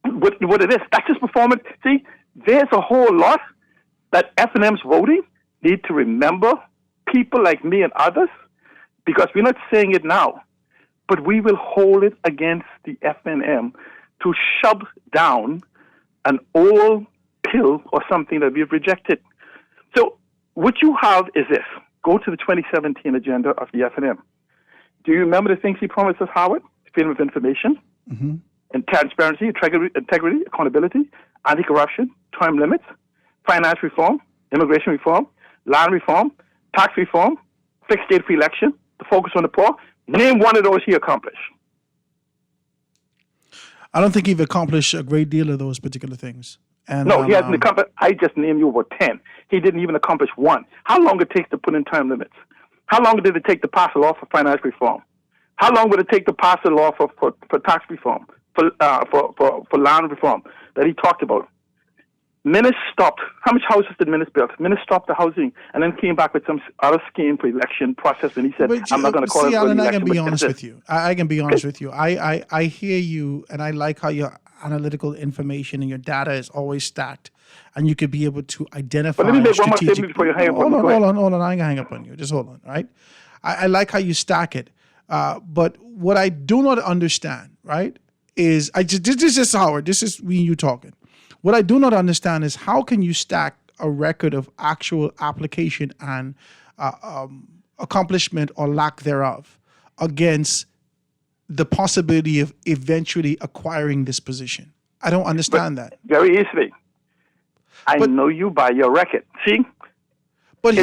what it is, that's his performance. See, there's a whole lot that F&M's voting need to remember, people like me and others, because we're not saying it now, but we will hold it against the F&M to shove down an old pill or something that we've rejected. So what you have is this. Go to the 2017 agenda of the F&M. Do you remember the things he promised us, Howard? Freedom of information, mm-hmm. and transparency, integrity, accountability, anti-corruption, term limits, finance reform, immigration reform, land reform, tax reform, fixed state free election, the focus on the poor. Name one of those he accomplished. I don't think he's accomplished a great deal of those particular things. And, no, he hasn't accomplished. I just named you about 10. He didn't even accomplish one. How long did it take to put in term limits? How long did it take to pass a law for finance reform? How long would it take to pass a law for tax reform, for land reform that he talked about? Minnis stopped. How much houses did Minnis build? Minnis stopped the housing and then came back with some other scheme for election process. And he said, I'm not going to call it Alan, election. I can be honest with you. I can be honest with you. I hear you, and I like how your analytical information and your data is always stacked, and you could be able to identify. But let me make one more statement before you hang up on me. Hold on. I ain't going to hang up on you. Just hold on, right? I like how you stack it. But what I do not understand, right, is this is Howard. This is me and you talking. What I do not understand is how can you stack a record of actual application and accomplishment or lack thereof against the possibility of eventually acquiring this position? I don't understand that. Very easily. I know you by your record. See? But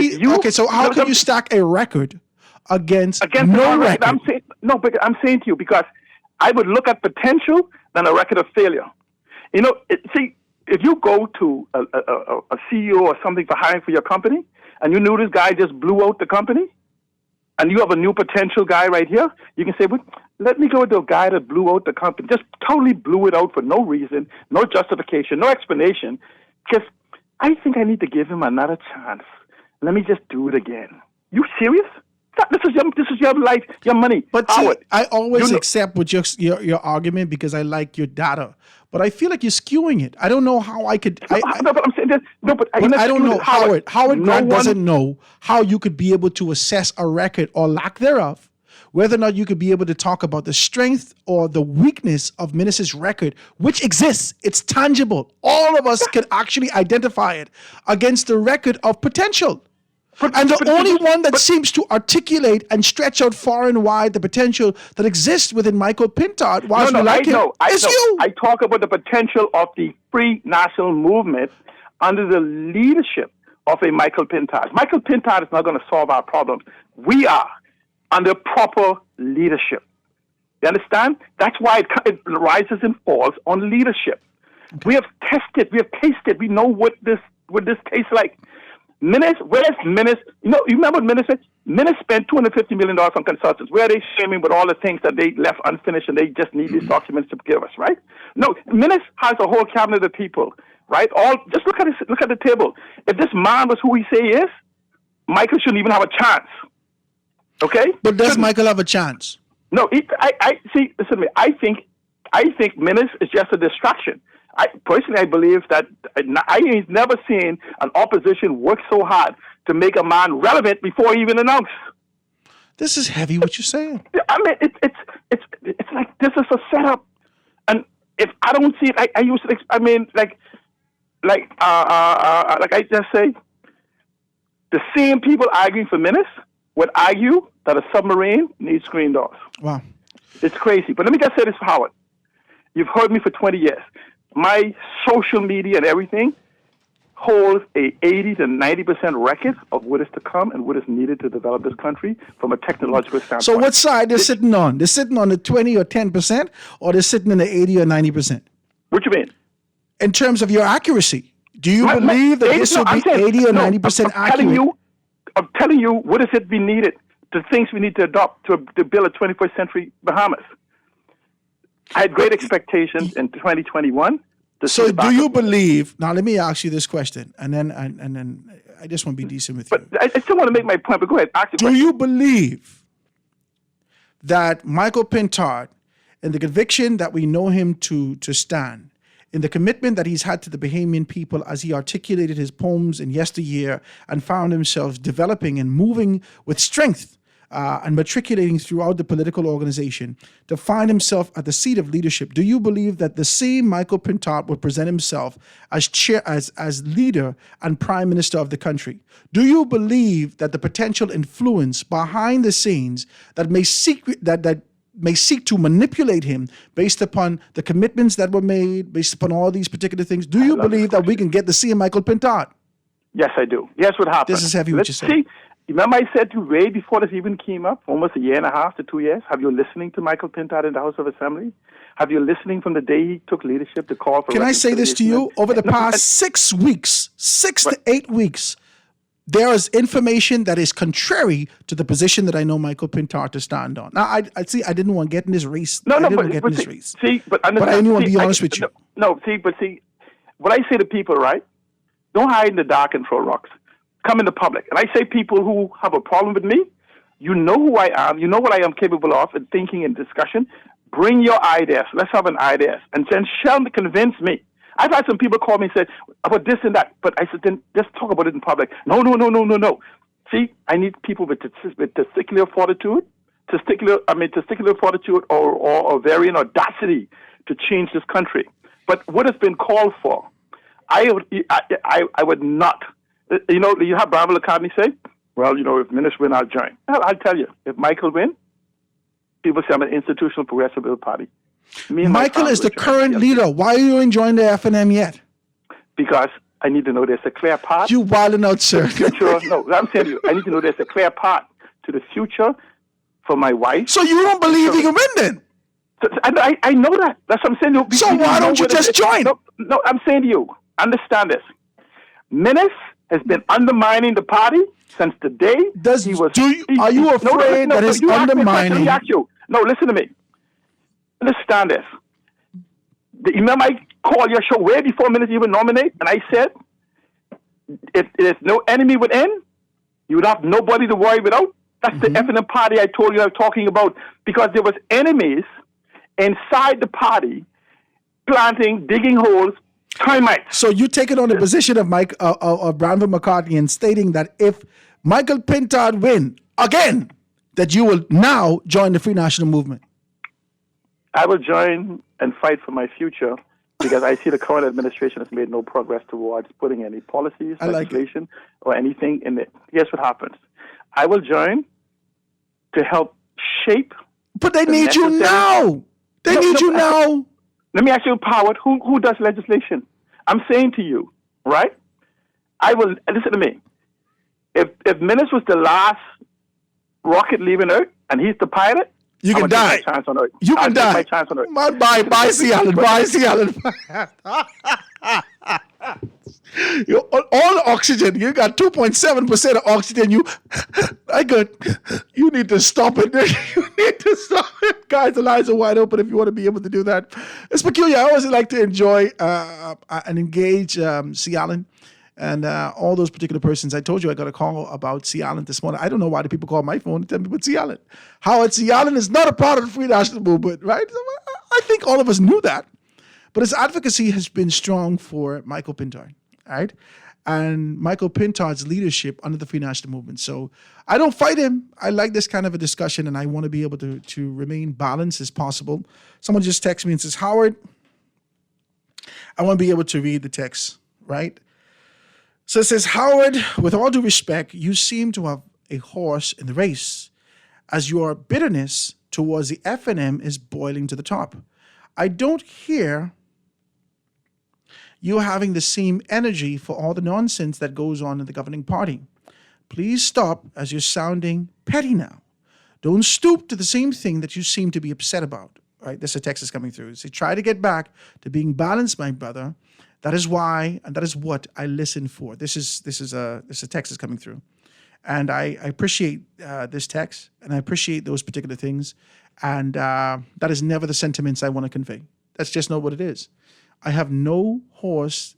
so how can you stack a record against no record? But I'm saying to you, because I would look at potential than a record of failure. See, if you go to a CEO or something for hiring for your company, and you knew this guy just blew out the company, and you have a new potential guy right here, you can say, well, let me go with the guy that blew out the company. Just totally blew it out for no reason, no justification, no explanation. Because I think I need to give him another chance. Let me just do it again. You serious? This is your life, your money. But see, I always accept with your argument because I like your data. But I feel like you're skewing it. I don't know how I could. But I'm saying this. I don't know. Howard Grant doesn't know how you could be able to assess a record or lack thereof, whether or not you could be able to talk about the strength or the weakness of Minnis's record, which exists. It's tangible. All of us can actually identify it against the record of potential. And the only one that seems to articulate and stretch out far and wide the potential that exists within Michael Pintard, is you. I talk about the potential of the free national movement under the leadership of a Michael Pintard. Michael Pintard is not going to solve our problems. We are under proper leadership. You understand? That's why it rises and falls on leadership. Okay. We have tested, we have tasted, we know what this tastes like. Minnis, where's Minnis? You remember what Minnis said? Minnis spent $250 million on consultants. Where are they shaming with all the things that they left unfinished and they just need these documents to give us, right? No, Minnis has a whole cabinet of people, right? Just look at the table. If this man was who he say he is, Michael shouldn't even have a chance. Okay? But does Michael have a chance? No, I see. Listen to me. I think Minnis is just a distraction. I believe that I ain't never seen an opposition work so hard to make a man relevant before he even announced. This is heavy. What you're saying? I mean, it's like this is a setup, and if I don't see it, I use it. I mean, like I just say, The same people arguing for Menace would argue that a submarine needs screen doors. Wow. It's crazy. But let me just say this, Howard. You've heard me for 20 years. My social media and everything holds a 80 to 90% record of what is to come and what is needed to develop this country from a technological standpoint. So what side they're sitting on? They're sitting on the 20 or 10%, or they're sitting in the 80 or 90%? What you mean? In terms of your accuracy, do you believe that this will be 80 or 90% accurate? I'm telling you, what is it be needed? The things we need to adopt to build a 21st century Bahamas. I had great expectations in 2021. So do you believe, now let me ask you this question, and then I just want to be decent with you. But I still want to make my point, but go ahead. Ask the question. Do you believe that Michael Pintard, in the conviction that we know him to stand, in the commitment that he's had to the Bahamian people as he articulated his poems in yesteryear and found himself developing and moving with strength and matriculating throughout the political organization to find himself at the seat of leadership, do you believe that the same Michael Pintard would present himself as leader and prime minister of the country? Do you believe that the potential influence behind the scenes that may seek to manipulate him based upon the commitments that were made, based upon all these particular things, do you believe that we can get to see Michael Pintard? Yes, I do. Yes, what happened? This is heavy what you said. See, remember I said to Ray before this even came up, almost a year and a half to 2 years, have you listening to Michael Pintard in the House of Assembly? Have you listening from the day he took leadership to call for... Can I say this to you? Over the past 6 weeks, 6 to 8 weeks, there is information that is contrary to the position that I know Michael Pintard to stand on. Now, I didn't want to get in this race. But I didn't want to be honest with you. See, what I say to people, right? Don't hide in the dark and throw rocks. Come in the public. And I say people who have a problem with me, you know who I am, you know what I am capable of in thinking and discussion. Bring your ideas. Let's have an idea. And then convince me. I've had some people call me and say about this and that, but I said, then just talk about it in public. No. See, I need people with testicular fortitude, or ovarian audacity to change this country. But what has been called for, I would not. You know, you have Bravo Academy say, well, you know, if Menace win, I'll join. Well, I'll tell you, if Michael win, people say I'm an institutional progressive party. Michael is the current leader. Why are you enjoying the FNM yet? Because I need to know there's a clear path. You wilding out, sir. No, I'm saying to you, I need to know there's a clear path to the future for my wife. So you don't believe he can win then? So, I know that. That's what I'm saying to you. So why don't you just join? No, I'm saying to you, understand this. Menace has been undermining the party since the day he was... Are you afraid that he's undermining... No, listen to me. Understand this. Remember I called your show way before Menace even nominate, and I said, if there's no enemy within, you would have nobody to worry about. That's the FNM party I told you I was talking about, because there was enemies inside the party planting, digging holes, termites. So you take it on the position of Branford McCarthy and stating that if Michael Pintard win again, that you will now join the Free National Movement. I will join and fight for my future because I see the current administration has made no progress towards putting any policies, legislation, or anything in it. Here's what happens. I will join to help shape... But they need you now! They need you now! Let me ask you, Howard, who does legislation? I'm saying to you, right? I will... Listen to me. If Menace was the last rocket leaving Earth and he's the pilot, you can die. You can die. My chance on Earth. Bye, C. Allen. Bye, C. Allen. All oxygen. You got 2.7% of oxygen. You good. You need to stop it. You need to stop it. Guys, the lines are wide open if you want to be able to do that. It's peculiar. I always like to enjoy and engage C. Allen. And all those particular persons. I told you I got a call about C. Allen this morning. I don't know why the people call my phone and tell me about C. Allen. Howard C. Allen is not a part of the Free National Movement, right? I think all of us knew that. But his advocacy has been strong for Michael Pintard, right? And Michael Pintard's leadership under the Free National Movement. So I don't fight him. I like this kind of a discussion, and I want to be able to remain balanced as possible. Someone just texted me and says, Howard, I want to be able to read the text, right? So it says, Howard, with all due respect, you seem to have a horse in the race, as your bitterness towards the FNM is boiling to the top. I don't hear you having the same energy for all the nonsense that goes on in the governing party. Please stop, as you're sounding petty now. Don't stoop to the same thing that you seem to be upset about. Right? This is a text is coming through. So try to get back to being balanced, my brother. That is why, and that is what I listen for. This is a text is coming through. And I appreciate this text, and I appreciate those particular things. And that is never the sentiments I want to convey. That's just not what it is. I have no horse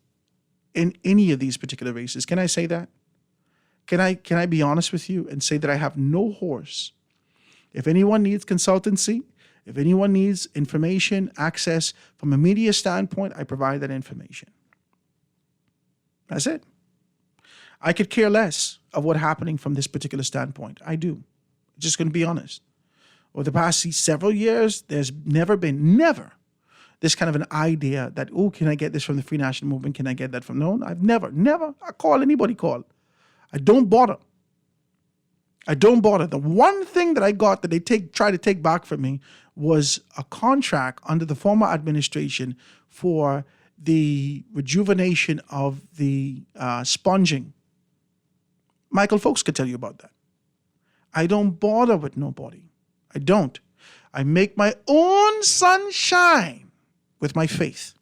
in any of these particular races. Can I say that? Can I be honest with you and say that I have no horse? If anyone needs consultancy, if anyone needs information, access from a media standpoint, I provide that information. That's it. I could care less of what's happening from this particular standpoint. I do. Just going to be honest. Over the past several years, there's never this kind of an idea that, oh, can I get this from the Free National Movement? Can I get that from? No, I've never. I call anybody call. I don't bother. The one thing that I got that they try to take back from me was a contract under the former administration for the rejuvenation of the sponging. Michael Folks could tell you about that. I don't bother with nobody. I don't. I make my own sunshine with my faith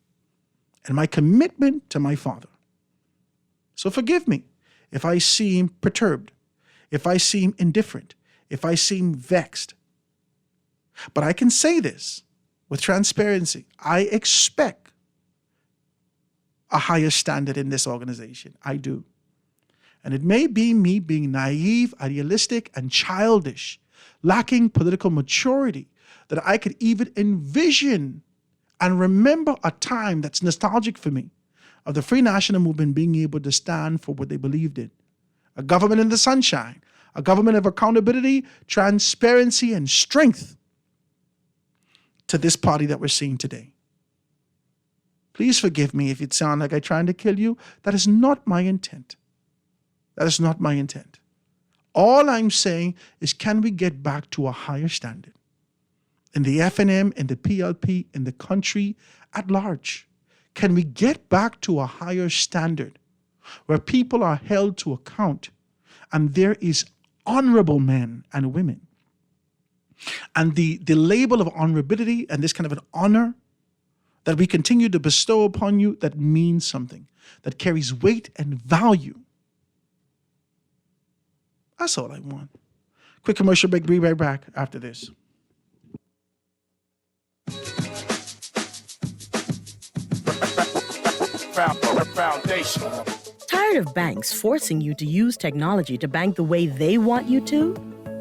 and my commitment to my Father. So forgive me if I seem perturbed, if I seem indifferent, if I seem vexed. But I can say this with transparency. I expect a higher standard in this organization. I do. And it may be me being naive, idealistic, and childish, lacking political maturity, that I could even envision and remember a time that's nostalgic for me of the Free National Movement being able to stand for what they believed in. A government in the sunshine, a government of accountability, transparency, and strength to this party that we're seeing today. Please forgive me if it sounds like I'm trying to kill you. That is not my intent. That is not my intent. All I'm saying is, can we get back to a higher standard in the FNM, in the PLP, in the country at large? Can we get back to a higher standard where people are held to account and there is honorable men and women? And the label of honorability and this kind of an honor that we continue to bestow upon you that means something, that carries weight and value. That's all I want. Quick commercial break. Be right back after this. Foundation. Tired of banks forcing you to use technology to bank the way they want you to?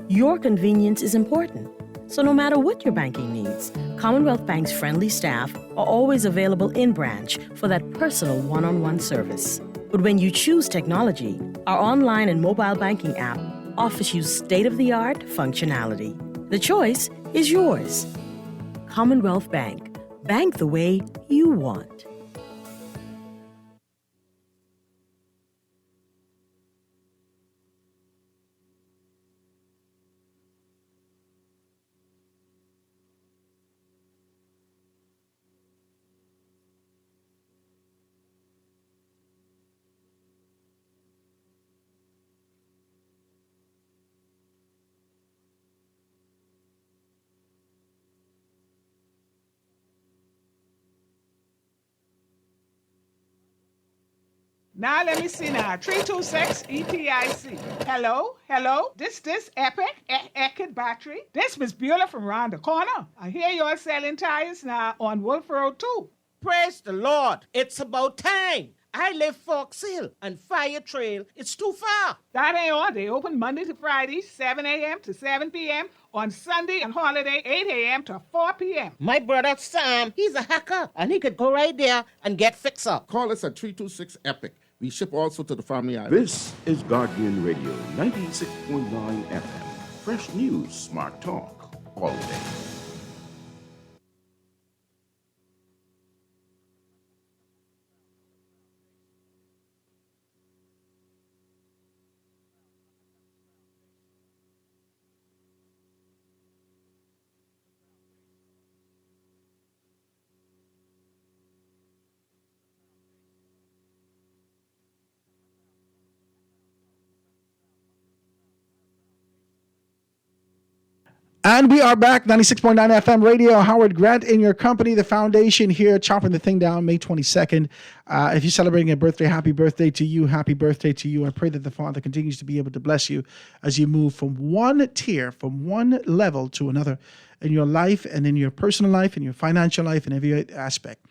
Your convenience is important. So no matter what your banking needs, Commonwealth Bank's friendly staff are always available in branch for that personal one-on-one service. But when you choose technology, our online and mobile banking app offers you state-of-the-art functionality. The choice is yours. Commonwealth Bank. Bank the way you want. Now let me see now. 326 EPIC. Hello. This Epic battery. This Miss Beulah from round the corner. I hear you're selling tires now on Wolf Road too. Praise the Lord. It's about time. I live Fox Hill and Fire Trail. It's too far. That ain't all. They open Monday to Friday, 7 a.m. to 7 p.m. On Sunday and holiday, 8 a.m. to 4 p.m. My brother Sam, he's a hacker, and he could go right there and get fixed up. Call us at 326 EPIC. We ship also to the Family Island. This is Guardian Radio, 96.9 FM. Fresh news, smart talk, all day. And we are back, 96.9 FM radio. Howard Grant in your company, the foundation here, chopping the thing down May 22nd. If you're celebrating a birthday, happy birthday to you. Happy birthday to you. I pray that the Father continues to be able to bless you as you move from one tier, from one level to another in your life and in your personal life, in your financial life, in every aspect.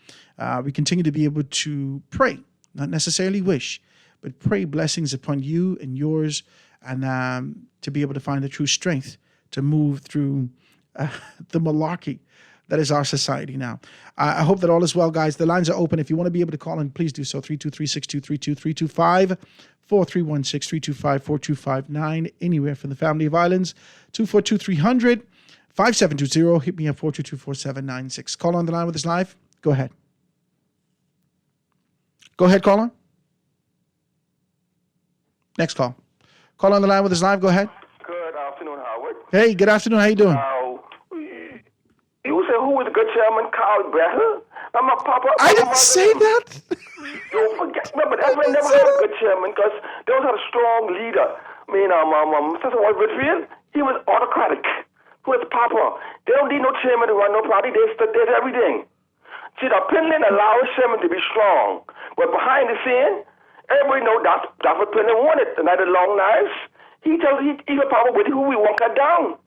We continue to be able to pray, not necessarily wish, but pray blessings upon you and yours, and to be able to find the true strength to move through the malarkey that is our society now. I hope that all is well, guys. The lines are open. If you want to be able to call in, please do so. 323-6232, 325-4316-325-4259. Anywhere from the family of islands. 242-300, 5720. Hit me at 422-4796. Call on the line with us live. Go ahead. Go ahead, caller. Next call. Call on the line with us live. Go ahead. Hey, good afternoon. How you doing? You say who was the good chairman, Carl Better? I'm a papa. I didn't say that. Don't forget. Remember, Edwin never had a good chairman because they always had a strong leader. I mean, Cecil White Whitfield, he was autocratic. Who was papa? They don't need no chairman to run no party. They did everything. See, the Penland allows chairman to be strong, but behind the scene, everybody know that's what Penland wanted. The night of long knives. He was power with who we want cut down.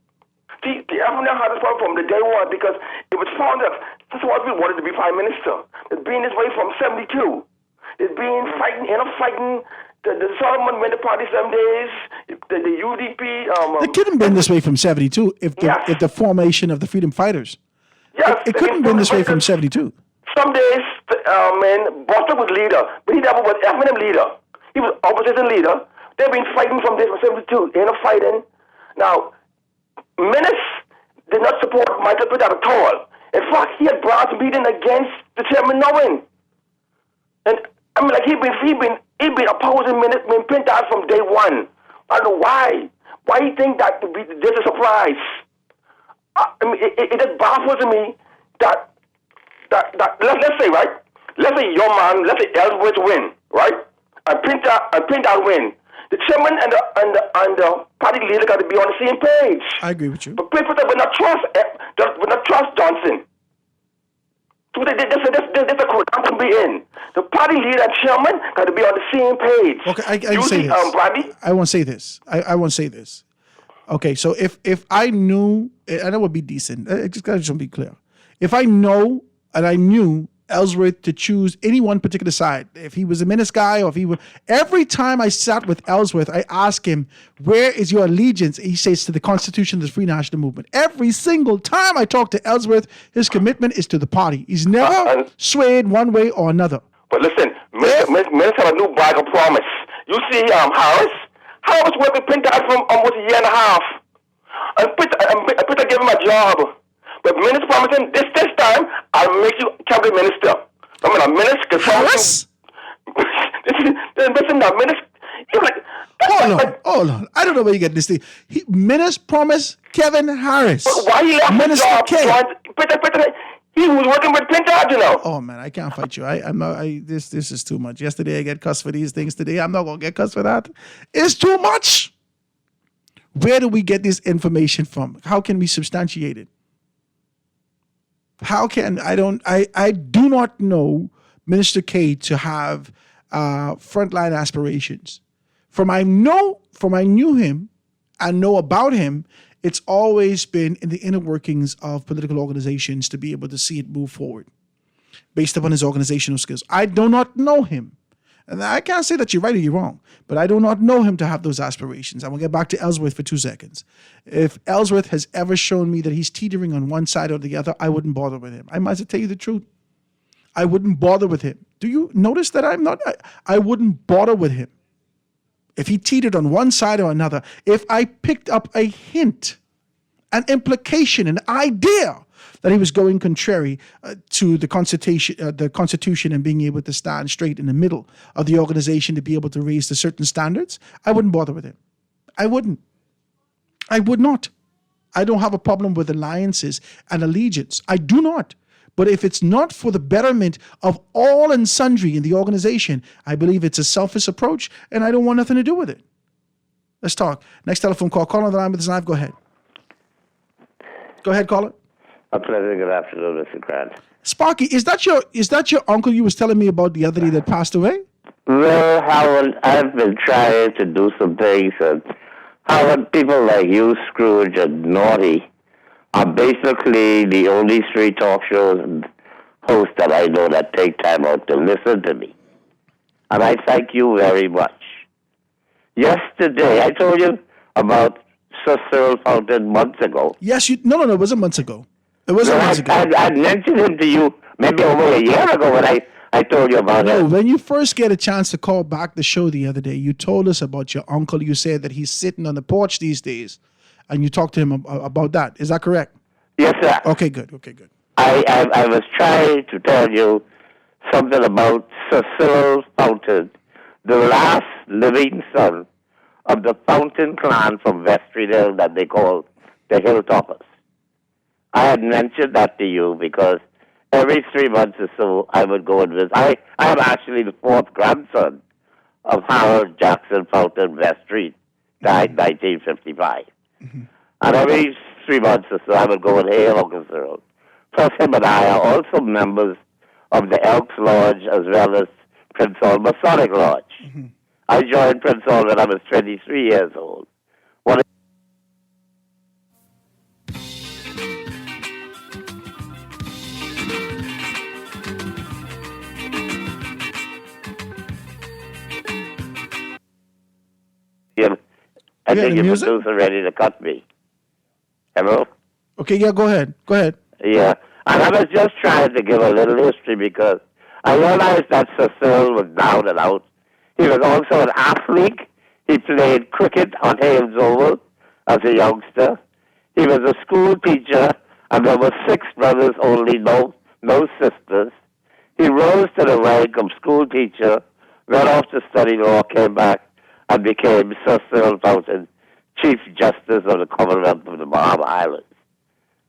See, the African had this problem from the day one because it was found that that's what we wanted to be prime minister. It's been this way from 72. It's been fighting, the Solomon went to party some days, the UDP. It couldn't have been this way from 72 if the formation of the Freedom Fighters. Yes. It couldn't have been this way from 72. Some days, Boston was leader, but he never was FNM leader. He was opposition leader. They've been fighting from this from 72. They're not fighting. Now, Menace did not support Michael Pitt at all. In fact, he had branch meeting against the chairman knowing. And I mean, like he been opposing Menace Pintas from day one. I don't know why. Why you think that there's a surprise? I mean, it just baffles me that let's say, right? Let's say your man, let's say Ellsworth win, right? And Pintas win. The chairman and the party leader got to be on the same page. I agree with you. But people would not trust Johnson. So there's a corruption to be in. The party leader and chairman got to be on the same page. Okay, I say this. Brandy? I won't say this. I won't say this. Okay, so if I knew, and it would be decent. I just want to be clear. If I know and I knew Ellsworth to choose any one particular side, if he was a Menace guy or if he was, every time I sat with Ellsworth, I asked him, where is your allegiance? He says to the Constitution of the Free National Movement. Every single time I talk to Ellsworth, his commitment is to the party. He's never swayed one way or another. But listen, Menace have a new bag of promise. You see Harris worked with Pintas for almost a year and a half. And Pintas gave him a job. But Menace promised him, this time, I'll make you cabinet minister. I mean, a Menace can Harris? Listen, now, Menace, you're like... Hold on. I don't know where you get this thing. Menace promised Kevin Harris. But why he left Minister the job? He was working with Pintas, you know. Oh, man, I can't fight you. This is too much. Yesterday, I get cussed for these things. Today, I'm not going to get cussed for that. It's too much. Where do we get this information from? How can we substantiate it? How can I do not know Minister K to have frontline aspirations. From I knew him and know about him, it's always been in the inner workings of political organizations to be able to see it move forward based upon his organizational skills. I do not know him. And I can't say that you're right or you're wrong, but I do not know him to have those aspirations. I'm going to get back to Ellsworth for 2 seconds. If Ellsworth has ever shown me that he's teetering on one side or the other, I wouldn't bother with him. I might as well tell you the truth. I wouldn't bother with him. Do you notice that I wouldn't bother with him? If he teetered on one side or another, if I picked up a hint, an implication, an idea that he was going contrary to the Constitution and being able to stand straight in the middle of the organization to be able to raise to certain standards, I wouldn't bother with him. I wouldn't. I would not. I don't have a problem with alliances and allegiance. I do not. But if it's not for the betterment of all and sundry in the organization, I believe it's a selfish approach, and I don't want nothing to do with it. Let's talk. Next telephone call. Call on the line with us live. Go ahead. Go ahead, caller. A pleasant good afternoon, Mr. Grant. Sparky, is that your uncle you was telling me about the other day that passed away? Well, Howard, I've been trying to do some things, and Howard, people like you, Scrooge, and Naughty are basically the only three talk shows and hosts that I know that take time out to listen to me. And I thank you very much. Yesterday, I told you about Sir Cyril Fountain months ago. Yes, no, it wasn't months ago. It wasn't months ago. I mentioned him to you maybe over a year ago when I told you about it. No, when you first get a chance to call back the show the other day, you told us about your uncle. You said that he's sitting on the porch these days, and you talked to him about that. Is that correct? Yes, sir. Okay, good. I was trying to tell you something about Sir Cyril Fountain, the last living son of the Fountain clan from Vestryville that they call the Hilltoppers. I had mentioned that to you because every 3 months or so I would go and visit. I am actually the fourth grandson of Harold Jackson Fountain Vestry, died in 1955. Mm-hmm. And every 3 months or so I would go and hail Uncle Cyril. Plus him and I are also members of the Elks Lodge as well as Prince Hall Masonic Lodge. Mm-hmm. I joined Prince Hall when I was 23 years old. I think your producer ready to cut me. Hello? Okay, yeah, go ahead. Yeah, and I was just trying to give a little history because I realized that Sir Cyril was down and out. He was also an athlete. He played cricket on Hales Oval as a youngster. He was a school teacher, and there were 6 brothers only, no sisters. He rose to the rank of school teacher, went off to study law, came back, and became Sir Cyril Fountain, Chief Justice of the Commonwealth of the Bahama Islands.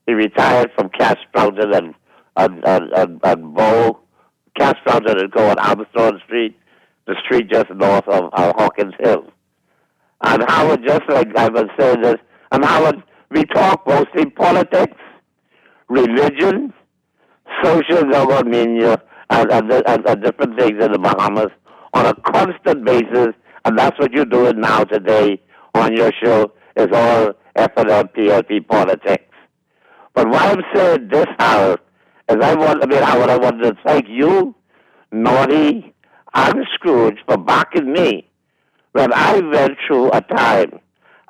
He retired from Cash Fountain and Bow. Cash Fountain and go on Armstrong Street, the street just north of Hawkins Hill. And Howard, just like I was saying this, and Howard, we talk mostly politics, religion, social government, and different things in the Bahamas on a constant basis. And that's what you're doing now today on your show, is all F&M PLP politics. But why I'm saying this, Howard, is I want to thank you, Naughty, and Scrooge for backing me when I went through a time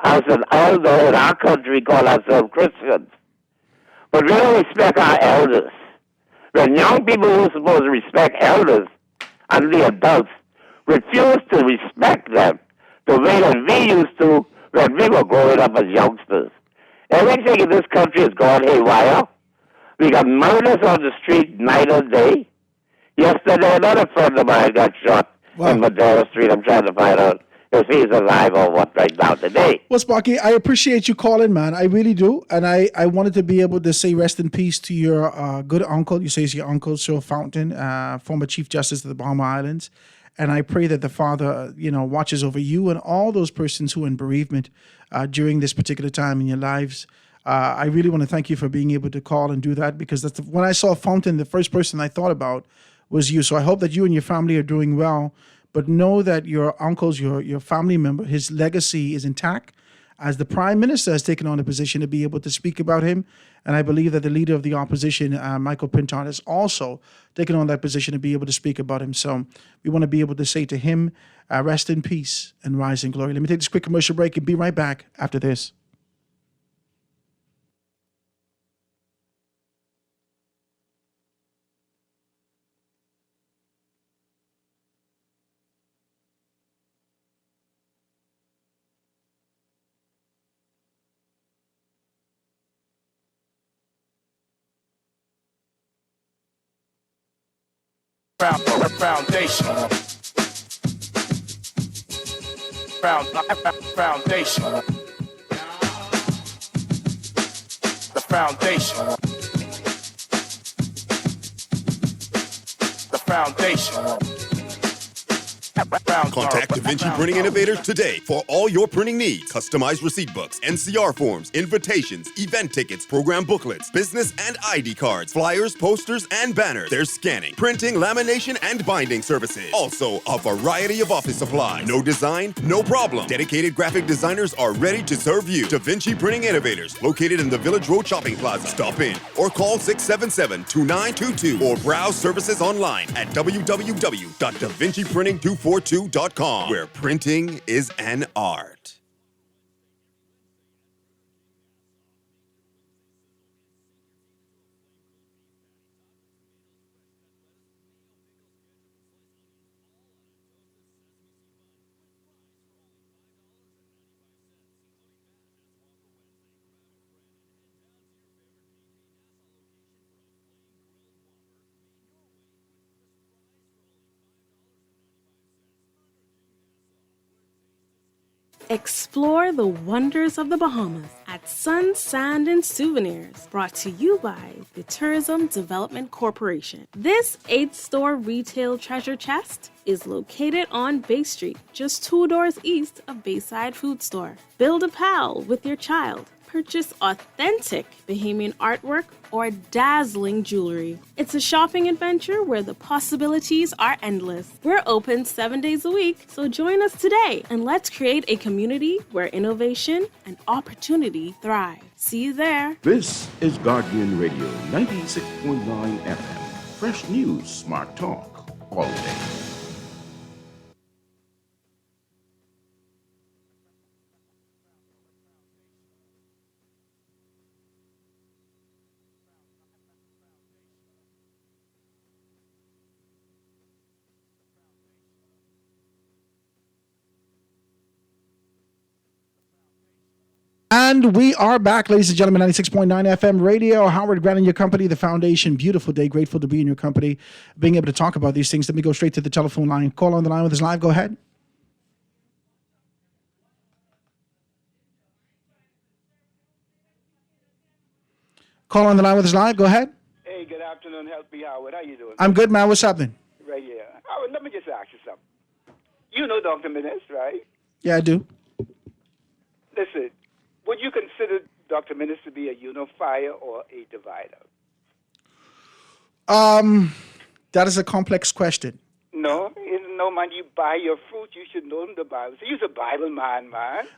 as an elder in our country called ourselves Christians. But we don't respect our elders. When young people who are supposed to respect elders and the adults refuse to respect them the way that we used to when we were growing up as youngsters. Everything in this country has gone haywire. We got murders on the street night and day. Yesterday, another friend of mine got shot in Madera Street. I'm trying to find out if he's alive or what right now today. Well, Sparky, I appreciate you calling, man. I really do. And I wanted to be able to say rest in peace to your good uncle. You say it's your uncle, Cyril Fountain, former Chief Justice of the Bahama Islands. And I pray that the Father, watches over you and all those persons who are in bereavement during this particular time in your lives. I really want to thank you for being able to call and do that, because when I saw Fountain, the first person I thought about was you. So I hope that you and your family are doing well. But know that your uncle's, your family member, his legacy is intact, as the Prime Minister has taken on a position to be able to speak about him. And I believe that the leader of the opposition, Michael Pinton, has also taken on that position to be able to speak about him. So we want to be able to say to him, rest in peace and rise in glory. Let me take this quick commercial break and be right back after this. Foundation. Foundation. The foundation. The foundation. Contact Da Vinci Printing Innovators today for all your printing needs. Customized receipt books, NCR forms, invitations, event tickets, program booklets, business and ID cards, flyers, posters, and banners. There's scanning, printing, lamination, and binding services. Also, a variety of office supplies. No design, no problem. Dedicated graphic designers are ready to serve you. Da Vinci Printing Innovators, located in the Village Road Shopping Plaza. Stop in or call 677-2922 or browse services online at www.davinciprinting242.com, where printing is an art. Explore the wonders of the Bahamas at Sun, Sand, and Souvenirs, brought to you by the Tourism Development Corporation. This 8-store retail treasure chest is located on Bay Street, just 2 doors east of Bayside Food Store. Build a pal with your child. Purchase authentic Bahamian artwork or dazzling jewelry. It's a shopping adventure where the possibilities are endless. We're open 7 days a week, so join us today and let's create a community where innovation and opportunity thrive. See you there. This is Guardian Radio 96.9 FM. Fresh news, smart talk, all day. And we are back, ladies and gentlemen, 96.9 FM radio. Howard Grant and your company, the foundation. Beautiful day. Grateful to be in your company, being able to talk about these things. Let me go straight to the telephone line. Call on the line with us live. Go ahead. Call on the line with us live. Go ahead. Hey, good afternoon. Help me, Howard. How you doing? I'm good, man. What's happening? Right here. Howard, let me just ask you something. You know Dr. Menace, right? Yeah, I do. Listen, would you consider Dr. Menace to be a unifier or a divider? That is a complex question. No, man, you buy your fruit, you should know the Bible. So you're a Bible man.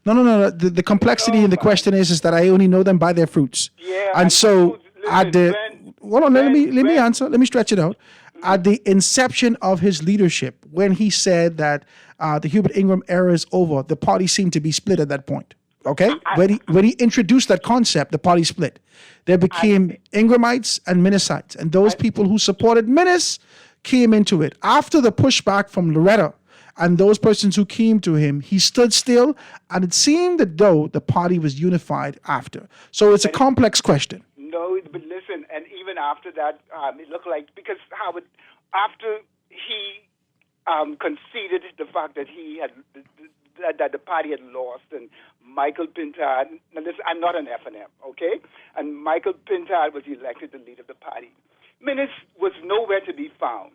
No. The complexity in the question is that I only know them by their fruits. Yeah. And so at the hold on, let me answer. Let me stretch it out. At the inception of his leadership, when he said that the Hubert Ingram era is over, the party seemed to be split at that point. Okay, when he introduced that concept, the party split. There became Ingramites and Menicites, and those people who supported Menace came into it. After the pushback from Loretta and those persons who came to him, he stood still, and it seemed as though the party was unified after. So it's a complex question. No, but listen, and even after that, it looked like, because Howard, after he conceded the fact that he had that the party had lost, and Michael Pintard, now listen, I'm not an F&M, okay? And Michael Pintard was elected the leader of the party. Menace was nowhere to be found.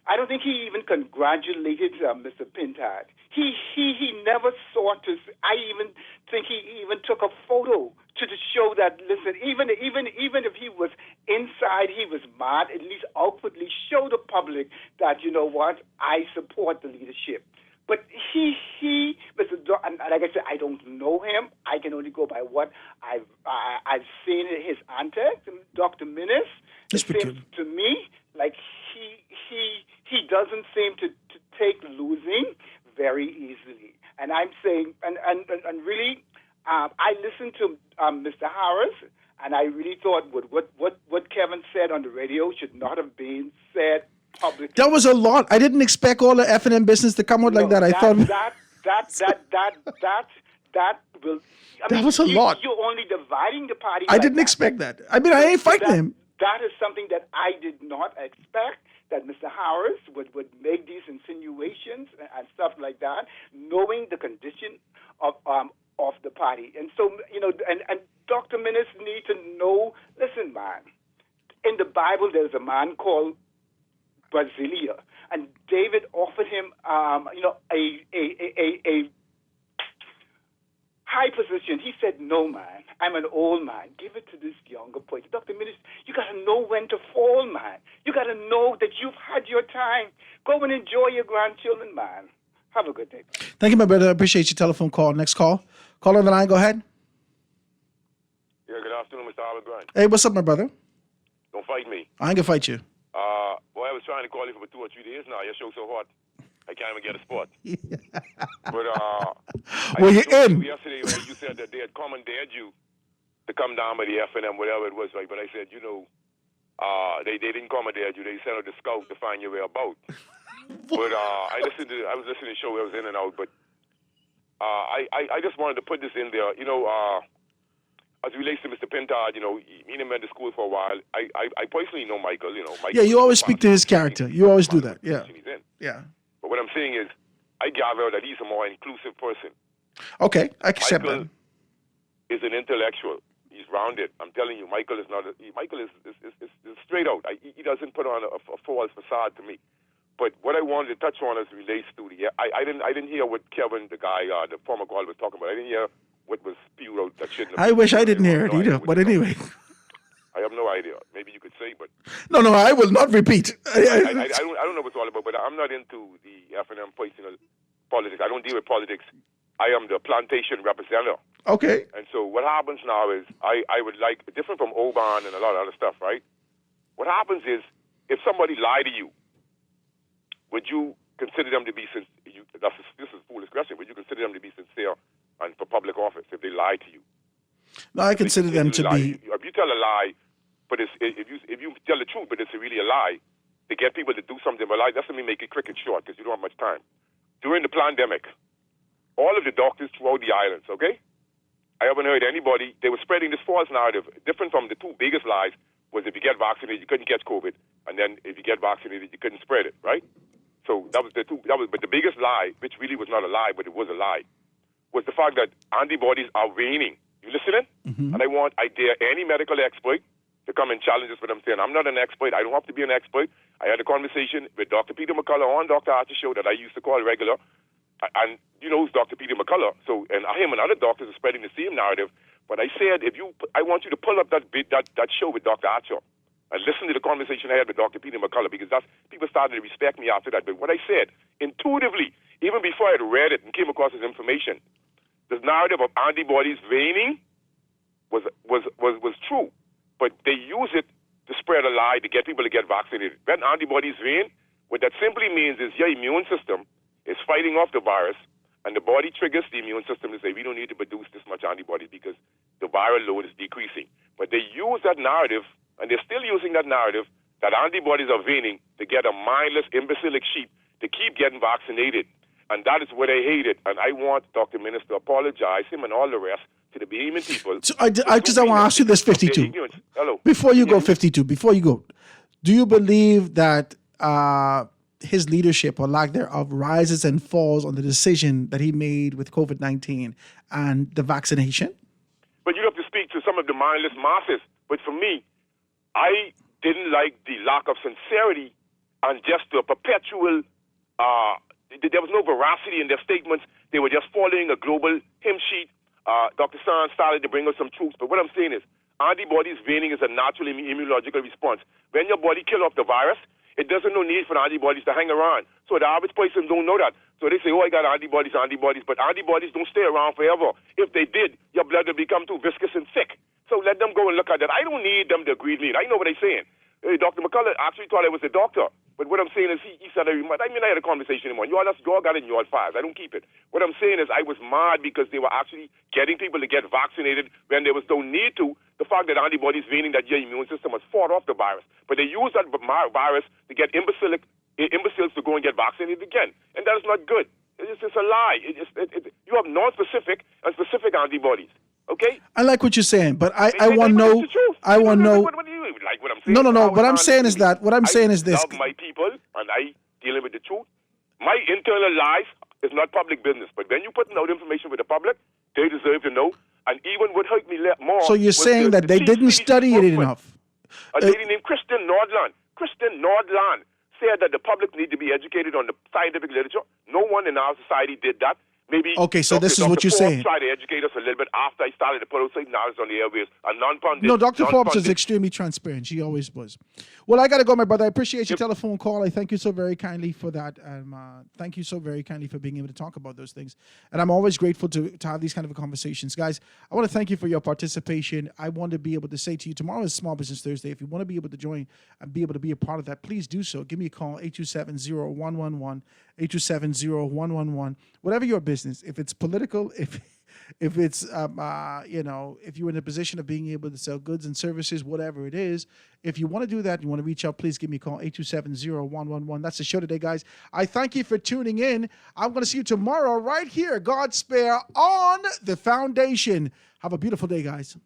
I don't think he even congratulated Mr. Pintard. He never sought to. I even think he even took a photo to show that, listen, even if he was inside, he was mad, at least outwardly show the public that, you know what, I support the leadership. But he, Mr. And like I said, I don't know him. I can only go by what I've seen in his antics. Dr. Menace, it seems to me like he doesn't seem to take losing very easily. And I'm saying, and really, I listened to Mr. Harris, and I really thought what Kevin said on the radio should not have been said publicly. That was a lot. I didn't expect all the F&M business to come out like that. I thought that will. That was a lot. You're only dividing the party. I didn't expect that. I mean, I ain't fighting him. That is something that I did not expect, that Mr. Harris would make these insinuations and stuff like that, knowing the condition of the party. And so, you know, and Dr. Menace need to know, listen, man, in the Bible there's a man called Brasilia, and David offered him, a high position. He said, "No, man, I'm an old man. Give it to this younger person." Dr. Minister, you got to know when to fall, man. You got to know that you've had your time. Go and enjoy your grandchildren, man. Have a good day. Thank you, my brother. I appreciate your telephone call. Next call. Call on the line. Go ahead. Yeah, good afternoon, Mr. Albert Grant. Hey, what's up, my brother? Don't fight me. I ain't gonna fight you. I was trying to call you for 2 or 3 days now. Your show's so hot, I can't even get a spot. But well, you're in. Yesterday, when you said that they had commandeered you to come down by the FNM, whatever it was, right? But I said, they didn't commandeer you. They sent out the scout to find your whereabouts. But I was listening to the show. I was in and out. But I just wanted to put this in there. As it relates to Mr. Pintard, me and him went to school for a while. I personally know Michael. Michael, Yeah, you always speak to his character. You always do that. Yeah. Yeah. But what I'm saying is, I gather that he's a more inclusive person. Okay, I accept that. Michael is an intellectual. He's rounded. I'm telling you, Michael is not. Michael is straight out. He doesn't put on a false facade to me. But what I wanted to touch on as it relates to I didn't hear what Kevin, the guy, the former caller, was talking about. I didn't hear what was spewed out that shouldn't have I wish I didn't hear it either. But anyway. I have no idea. Maybe you could say, but No, I will not repeat. I don't know what it's all about. But I'm not into the FNM personal politics. I don't deal with politics. I am the plantation representative. Okay. And so what happens now is I would like, different from Oban and a lot of other stuff, right? What happens is if somebody lied to you, would you consider them to be this is foolish question, would you consider them to be sincere and for public office if they lied to you? No, I consider them to be. If you tell a lie, but if you tell the truth, but it's really a lie, to get people to do something but lie, that's let me make it quick and short because you don't have much time. During the pandemic, all of the doctors throughout the islands, okay? I haven't heard anybody, they were spreading this false narrative, different from the two biggest lies, was if you get vaccinated, you couldn't catch COVID, and then if you get vaccinated, you couldn't spread it, right? So but the biggest lie, which really was not a lie, but it was a lie, was the fact that antibodies are waning. You listening? Mm-hmm. And I dare any medical expert to come and challenge us what I'm saying. I'm not an expert. I don't have to be an expert. I had a conversation with Dr. Peter McCullough on Dr. Archer's show that I used to call regular. And you know who's Dr. Peter McCullough. So, and him and other doctors are spreading the same narrative. But I said, I want you to pull up that show with Dr. Archer and listen to the conversation I had with Dr. Peter McCullough, because people started to respect me after that. But what I said, intuitively, even before I had read it and came across this information, the narrative of antibodies waning was true. But they use it to spread a lie to get people to get vaccinated. When antibodies wane, what that simply means is your immune system is fighting off the virus, and the body triggers the immune system to say, we don't need to produce this much antibodies because the viral load is decreasing. But they use that narrative, and they're still using that narrative, that antibodies are waning to get a mindless, imbecilic sheep to keep getting vaccinated. And that is what I hated. And I want Dr. Minister to apologize, him and all the rest, to the Bahamian people. So I want to ask you this, 52. Hello. Before you go, 52, do you believe that his leadership or lack thereof rises and falls on the decision that he made with COVID-19 and the vaccination? But you have to speak to some of the mindless masses. But for me, I didn't like the lack of sincerity and just the perpetual, there was no veracity in their statements. They were just following a global hymn sheet. Dr. San started to bring us some truths. But what I'm saying is, antibodies waning is a natural immunological response. When your body kills off the virus, it doesn't no need for antibodies to hang around. So the average person don't know that. So they say, I got antibodies, but antibodies don't stay around forever. If they did, your blood would become too viscous and thick. So let them go and look at that. I don't need them to agree with me. I know what they're saying. Dr. McCullough actually thought I was a doctor. But what I'm saying is he said, I had a conversation with him. Y'all got it in your files. I don't keep it. What I'm saying is I was mad because they were actually getting people to get vaccinated when there was no need to. The fact that antibodies waning, that your immune system has fought off the virus. But they use that virus to get imbeciles to go and get vaccinated again. And that is not good. It's just a lie. You have non-specific and specific antibodies. Okay? I like what you're saying, but I want to know. I want to know. What do you like what I'm saying? No. What I'm saying is that. What I'm saying is this. I love my people, and I dealing with the truth. My internal life is not public business, but when you putting out information with the public, they deserve to know. And even what hurt me more. So you're saying that they didn't study it enough? A lady named Kristen Nordland said that the public need to be educated on the scientific literature. No one in our society did that. Maybe Okay, so this is what you're Forbes saying. tried to educate us a little bit after I started to put out knowledge on the airways. A non-pundit. No, Dr. Forbes is non-pundit- extremely transparent. She always was. Well, I got to go, my brother. I appreciate your telephone call. I thank you so very kindly for that. Thank you so very kindly for being able to talk about those things. And I'm always grateful to have these kind of conversations. Guys, I want to thank you for your participation. I want to be able to say to you, tomorrow is Small Business Thursday. If you want to be able to join and be able to be a part of that, please do so. Give me a call, 827-0111, 827-0111. Whatever your business, if it's political, if it's if you're in a position of being able to sell goods and services, whatever it is, if you want to do that, you want to reach out, please give me a call, 827-0111. That's the show today, guys. I thank you for tuning in. I'm going to see you tomorrow right here, God Spare, on The Foundation. Have a beautiful day, guys.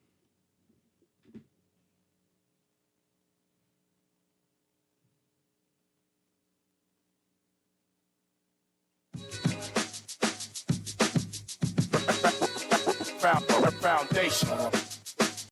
Foundation.